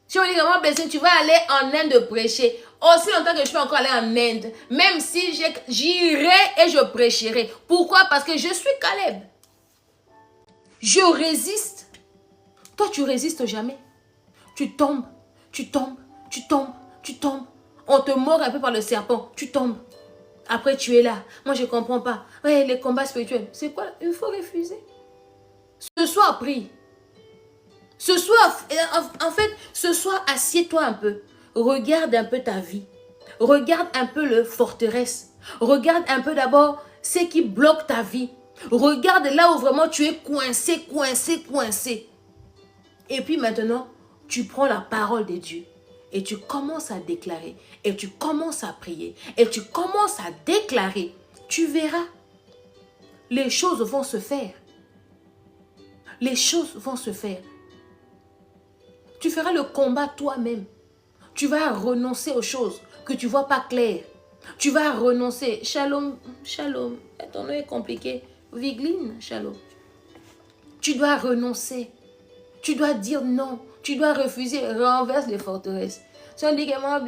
Si on dit vraiment blessé, tu vas aller en Inde prêcher. Aussi longtemps que je peux encore aller en Inde. Même si j'irai et je prêcherai. Pourquoi? Parce que je suis Caleb. Je résiste. Toi, tu résistes jamais. Tu tombes, tu tombes, tu tombes, tu tombes. On te mord un peu par le serpent. Tu tombes. Après, tu es là. Moi, je ne comprends pas. Ouais, les combats spirituels. C'est quoi? Il faut refuser. Ce soir, prie. Ce soir, en fait, ce soir, assieds-toi un peu. Regarde un peu ta vie. Regarde un peu le forteresse. Regarde un peu d'abord ce qui bloque ta vie. Regarde là où vraiment tu es coincé, coincé, coincé. Et puis maintenant, tu prends la parole de Dieu. Et tu commences à déclarer. Et tu commences à prier. Et tu commences à déclarer. Tu verras. Les choses vont se faire. Les choses vont se faire. Tu feras le combat toi-même. Tu vas renoncer aux choses que tu ne vois pas claires. Tu vas renoncer. Shalom, shalom. Ton nom est compliqué. Vigline, shalom. Tu dois renoncer. Tu dois dire non. Tu dois refuser. Renverse les forteresses. Si on dit que moi,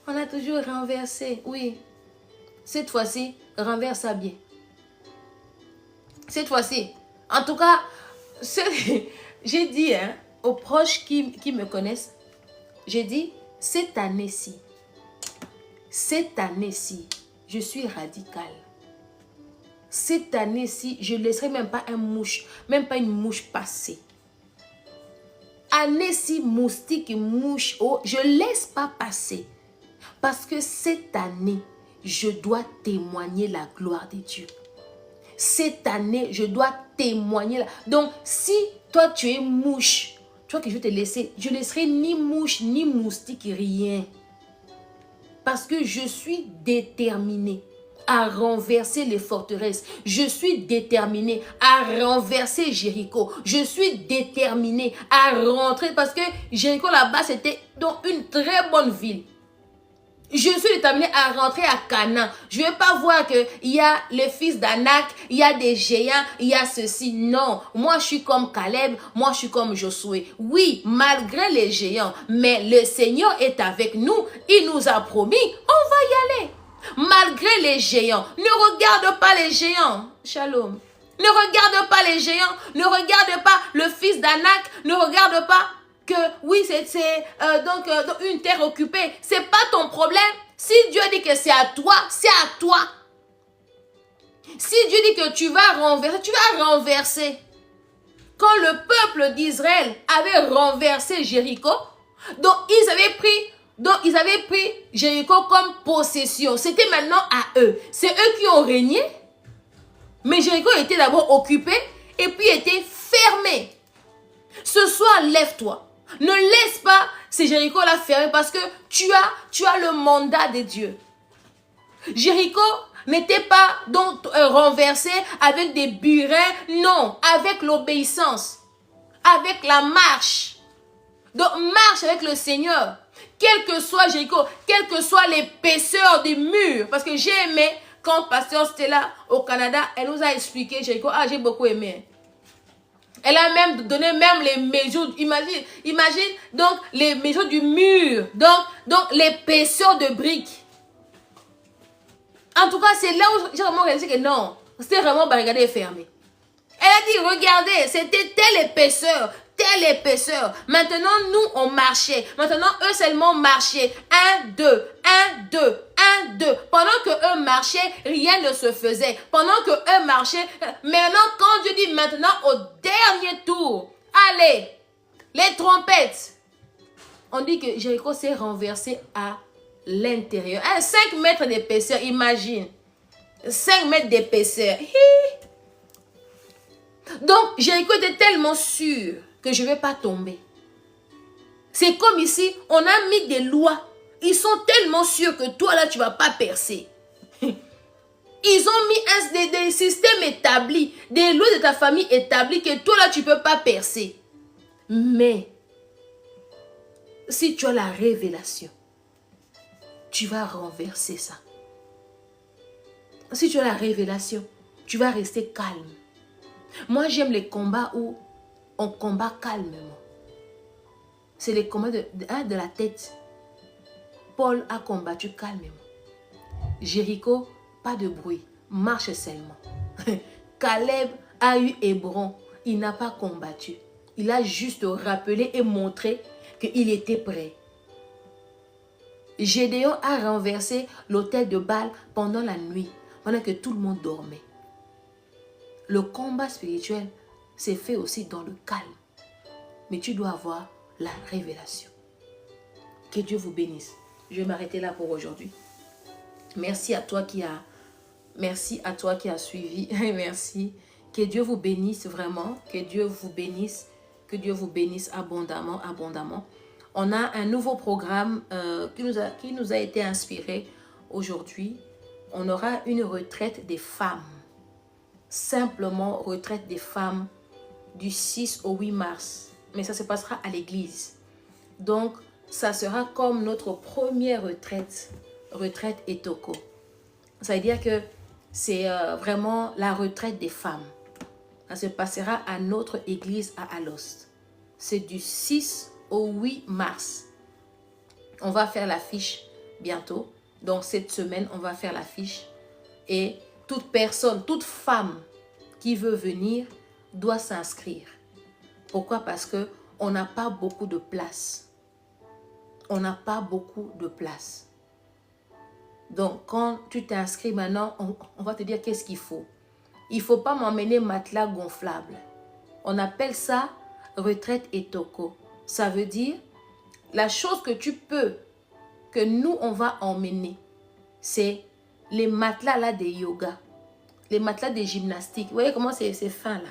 on a toujours renversé. Oui. Cette fois-ci, renverse ça bien. Cette fois-ci. En tout cas, j'ai dit aux proches qui me connaissent, j'ai dit, cette année-ci, je suis radicale. Cette année-ci, je ne laisserai même pas une mouche passer. Année-ci, moustique et mouche, je ne laisse pas passer. Parce que cette année, je dois témoigner la gloire de Dieu. Cette année, je dois témoigner. Donc, si toi, tu es mouche, tu vois que je vais te laisser. Je ne laisserai ni mouche, ni moustique, rien. Parce que je suis déterminée à renverser les forteresses. Je suis déterminée à renverser Jéricho. Je suis déterminée à rentrer. Parce que Jéricho, là-bas, c'était donc une très bonne ville. Je suis déterminée à rentrer à Canaan. Je ne vais pas voir qu'il y a les fils d'Anak, il y a des géants, il y a ceci. Non, moi je suis comme Caleb, moi je suis comme Josué. Oui, malgré les géants, mais le Seigneur est avec nous. Il nous a promis, on va y aller. Malgré les géants, ne regarde pas les géants. Shalom. Ne regarde pas les géants, ne regarde pas le fils d'Anak, ne regarde pas que oui, c'est donc une terre occupée. C'est pas ton problème. Si Dieu dit que c'est à toi, c'est à toi. Si Dieu dit que tu vas renverser, tu vas renverser. Quand le peuple d'Israël avait renversé Jéricho, donc ils avaient pris Jéricho comme possession. C'était maintenant à eux. C'est eux qui ont régné. Mais Jéricho était d'abord occupé et puis était fermé. Ce soir, lève-toi. Ne laisse pas ces Jéricho-là fermés parce que tu as le mandat de Dieu. Jéricho n'était pas donc renversé avec des burins, non, avec l'obéissance, avec la marche. Donc marche avec le Seigneur. Quel que soit Jéricho, quelle que soit l'épaisseur des murs. Parce que j'ai aimé quand Pasteur Stella au Canada, elle nous a expliqué Jéricho. Ah, j'ai beaucoup aimé. Elle a même donné les mesures. Imagine donc les mesures du mur. Donc l'épaisseur de briques. En tout cas, c'est là où j'ai vraiment réalisé que non. C'était vraiment barricadé et fermé. Elle a dit, regardez, c'était telle épaisseur. Maintenant, nous, on marchait. Maintenant, eux seulement marchaient. 1, 2, 1, 2, 1, 2. Pendant que eux marchaient, rien ne se faisait. Pendant que eux marchaient, maintenant, quand Dieu dit maintenant, au dernier tour, allez, les trompettes. On dit que Jéricho s'est renversé à l'intérieur. 5 mètres d'épaisseur, imagine. 5 mètres d'épaisseur. Donc, Jéricho était tellement sûr que je ne vais pas tomber. C'est comme ici, on a mis des lois. Ils sont tellement sûrs que toi, là, tu ne vas pas percer. Ils ont mis des systèmes établis, des lois de ta famille établies que toi, là, tu ne peux pas percer. Mais, si tu as la révélation, tu vas renverser ça. Si tu as la révélation, tu vas rester calme. Moi, j'aime les combats où on combat calmement. C'est les combats de la tête. Paul a combattu calmement. Jéricho, pas de bruit, marche seulement. Caleb a eu Hébron, il n'a pas combattu. Il a juste rappelé et montré qu'il était prêt. Gédéon a renversé l'autel de Baal pendant la nuit, pendant que tout le monde dormait. Le combat spirituel s'est fait aussi dans le calme. Mais tu dois avoir la révélation. Que Dieu vous bénisse. Je vais m'arrêter là pour aujourd'hui. Merci à toi qui a suivi. Merci. Que Dieu vous bénisse vraiment. Que Dieu vous bénisse. Que Dieu vous bénisse abondamment, abondamment. On a un nouveau programme qui nous a été inspiré aujourd'hui. On aura une retraite des femmes. Simplement retraite des femmes du 6 au 8 mars. Mais ça se passera à l'église. Donc, ça sera comme notre première retraite Etoko. Ça veut dire que c'est vraiment la retraite des femmes. Ça se passera à notre église à Alost. C'est du 6 au 8 mars. On va faire l'affiche bientôt. Donc cette semaine, on va faire l'affiche. Et toute personne, toute femme qui veut venir doit s'inscrire. Pourquoi? Parce qu'on n'a pas beaucoup de place. On n'a pas beaucoup de place. Donc, quand tu t'inscris maintenant, on va te dire qu'est-ce qu'il faut. Il ne faut pas m'emmener matelas gonflable. On appelle ça retraite Etoko. Ça veut dire, la chose que tu peux, que nous, on va emmener, c'est les matelas là des yoga. Les matelas des gymnastiques. Vous voyez comment c'est fin là?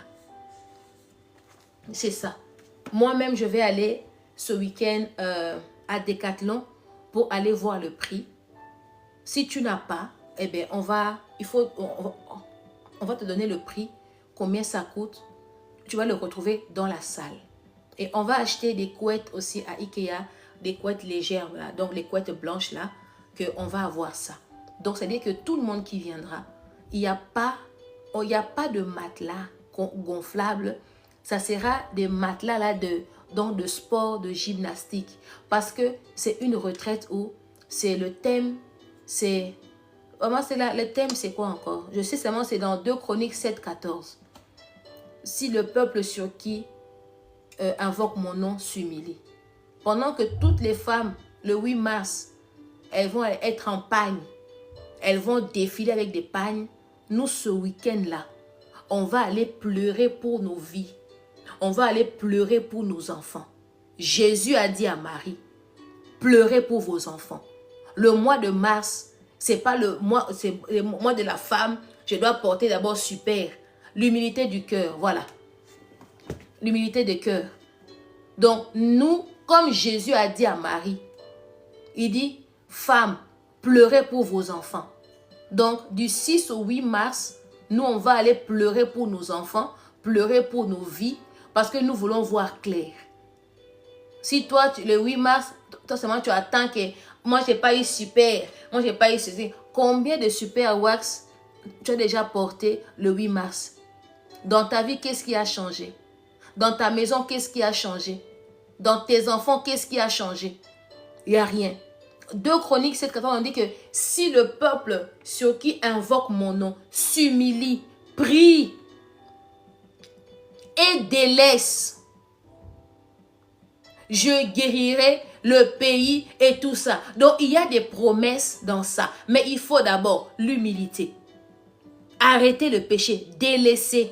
C'est ça. Moi-même, je vais aller ce week-end à Decathlon pour aller voir le prix. Si tu n'as pas, eh bien, on va te donner le prix, combien ça coûte. Tu vas le retrouver dans la salle. Et on va acheter des couettes aussi à Ikea, des couettes légères, voilà. Donc les couettes blanches là, qu'on va avoir ça. Donc, c'est-à-dire que tout le monde qui viendra, il n'y a pas de matelas gonflables. Ça sera des matelas là de sport, de gymnastique. Parce que c'est une retraite où c'est le thème, c'est... Vraiment, le thème, c'est quoi encore? Je sais seulement, c'est dans 2 Chroniques 7, 14. Si le peuple sur qui invoque mon nom s'humilie. Pendant que toutes les femmes, le 8 mars, elles vont être en pagne. Elles vont défiler avec des pagnes. Nous, ce week-end-là, on va aller pleurer pour nos vies. On va aller pleurer pour nos enfants. Jésus a dit à Marie, pleurez pour vos enfants. Le mois de mars, c'est pas le mois, c'est le mois de la femme. Je dois porter d'abord super. L'humilité du cœur, voilà. L'humilité du cœur. Donc, nous, comme Jésus a dit à Marie, il dit, femme, pleurez pour vos enfants. Donc, du 6 au 8 mars, nous, on va aller pleurer pour nos enfants, pleurer pour nos vies, parce que nous voulons voir clair. Si toi, le 8 mars, toi seulement, tu attends que moi, je n'ai pas eu super, moi, je n'ai pas eu ceci. Combien de super wax tu as déjà porté le 8 mars? Dans ta vie, qu'est-ce qui a changé? Dans ta maison, qu'est-ce qui a changé? Dans tes enfants, qu'est-ce qui a changé? Il n'y a rien. 2 Chroniques 7, 14, on dit que si le peuple sur qui invoque mon nom s'humilie, prie et délaisse, je guérirai le pays et tout ça. Donc, il y a des promesses dans ça. Mais il faut d'abord l'humilité. Arrêter le péché, délaisser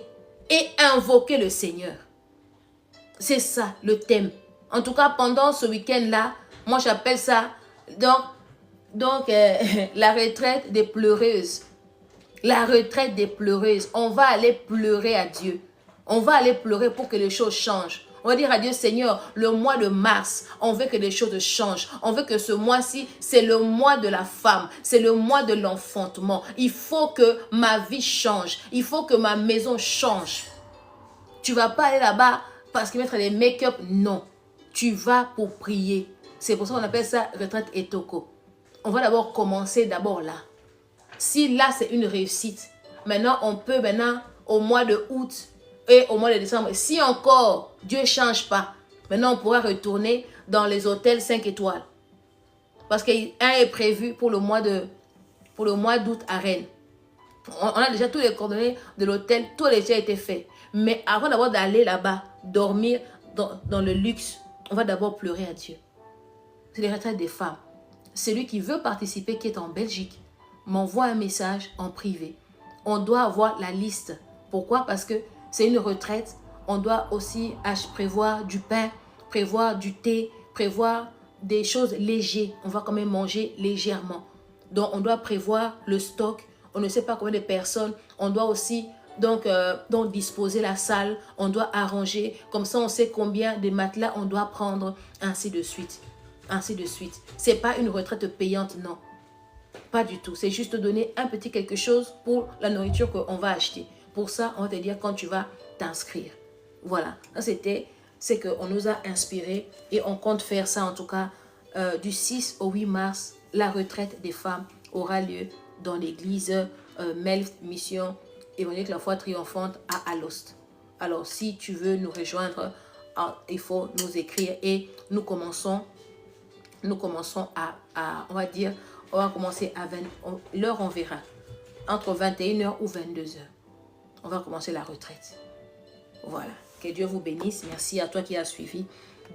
et invoquer le Seigneur. C'est ça le thème. En tout cas, pendant ce week-end-là, moi j'appelle ça donc la retraite des pleureuses. La retraite des pleureuses. On va aller pleurer à Dieu. On va aller pleurer pour que les choses changent. On va dire à Dieu, Seigneur, le mois de mars, on veut que les choses changent. On veut que ce mois-ci, c'est le mois de la femme. C'est le mois de l'enfantement. Il faut que ma vie change. Il faut que ma maison change. Tu ne vas pas aller là-bas parce qu'ils mettent des make-up. Non. Tu vas pour prier. C'est pour ça qu'on appelle ça retraite Etoko. On va d'abord commencer d'abord là. Si là, c'est une réussite, maintenant, on peut au mois de août et au mois de décembre. Si encore Dieu ne change pas, maintenant, on pourra retourner dans les hôtels 5 étoiles. Parce qu'un est prévu pour le mois d'août à Rennes. On a déjà tous les coordonnées de l'hôtel, tout a déjà été fait. Mais avant d'abord d'aller là-bas, dormir dans le luxe, on va d'abord pleurer à Dieu. C'est les retraites des femmes. Celui qui veut participer, qui est en Belgique, m'envoie un message en privé. On doit avoir la liste. Pourquoi? Parce que c'est une retraite. On doit aussi prévoir du pain, prévoir du thé, prévoir des choses légères. On va quand même manger légèrement. Donc, on doit prévoir le stock. On ne sait pas combien de personnes. On doit aussi donc disposer la salle. On doit arranger. Comme ça, on sait combien de matelas on doit prendre. Ainsi de suite. Ainsi de suite. Ce n'est pas une retraite payante, non. Pas du tout. C'est juste donner un petit quelque chose pour la nourriture qu'on va acheter. Pour ça, on va te dire quand tu vas t'inscrire. Voilà. C'est qu'on nous a inspiré et on compte faire ça en tout cas du 6 au 8 mars. La retraite des femmes aura lieu dans l'église Melf Mission Évangélique La Foi Triomphante à Alost. Alors, si tu veux nous rejoindre, il faut nous écrire et nous commençons à on va dire, on va commencer à 20, l'heure on verra, entre 21h ou 22h. On va commencer la retraite. Voilà, que Dieu vous bénisse. Merci à toi qui as suivi.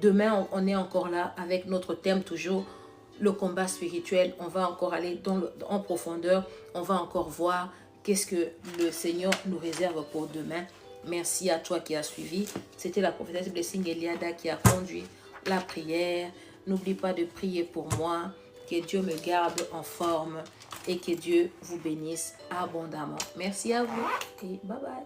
Demain, on est encore là avec notre thème toujours, le combat spirituel. On va encore aller en profondeur. On va encore voir qu'est-ce que le Seigneur nous réserve pour demain. Merci à toi qui as suivi. C'était la prophétesse Blessing Eliada qui a conduit la prière. N'oublie pas de prier pour moi. Que Dieu me garde en forme et que Dieu vous bénisse abondamment. Merci à vous et bye bye.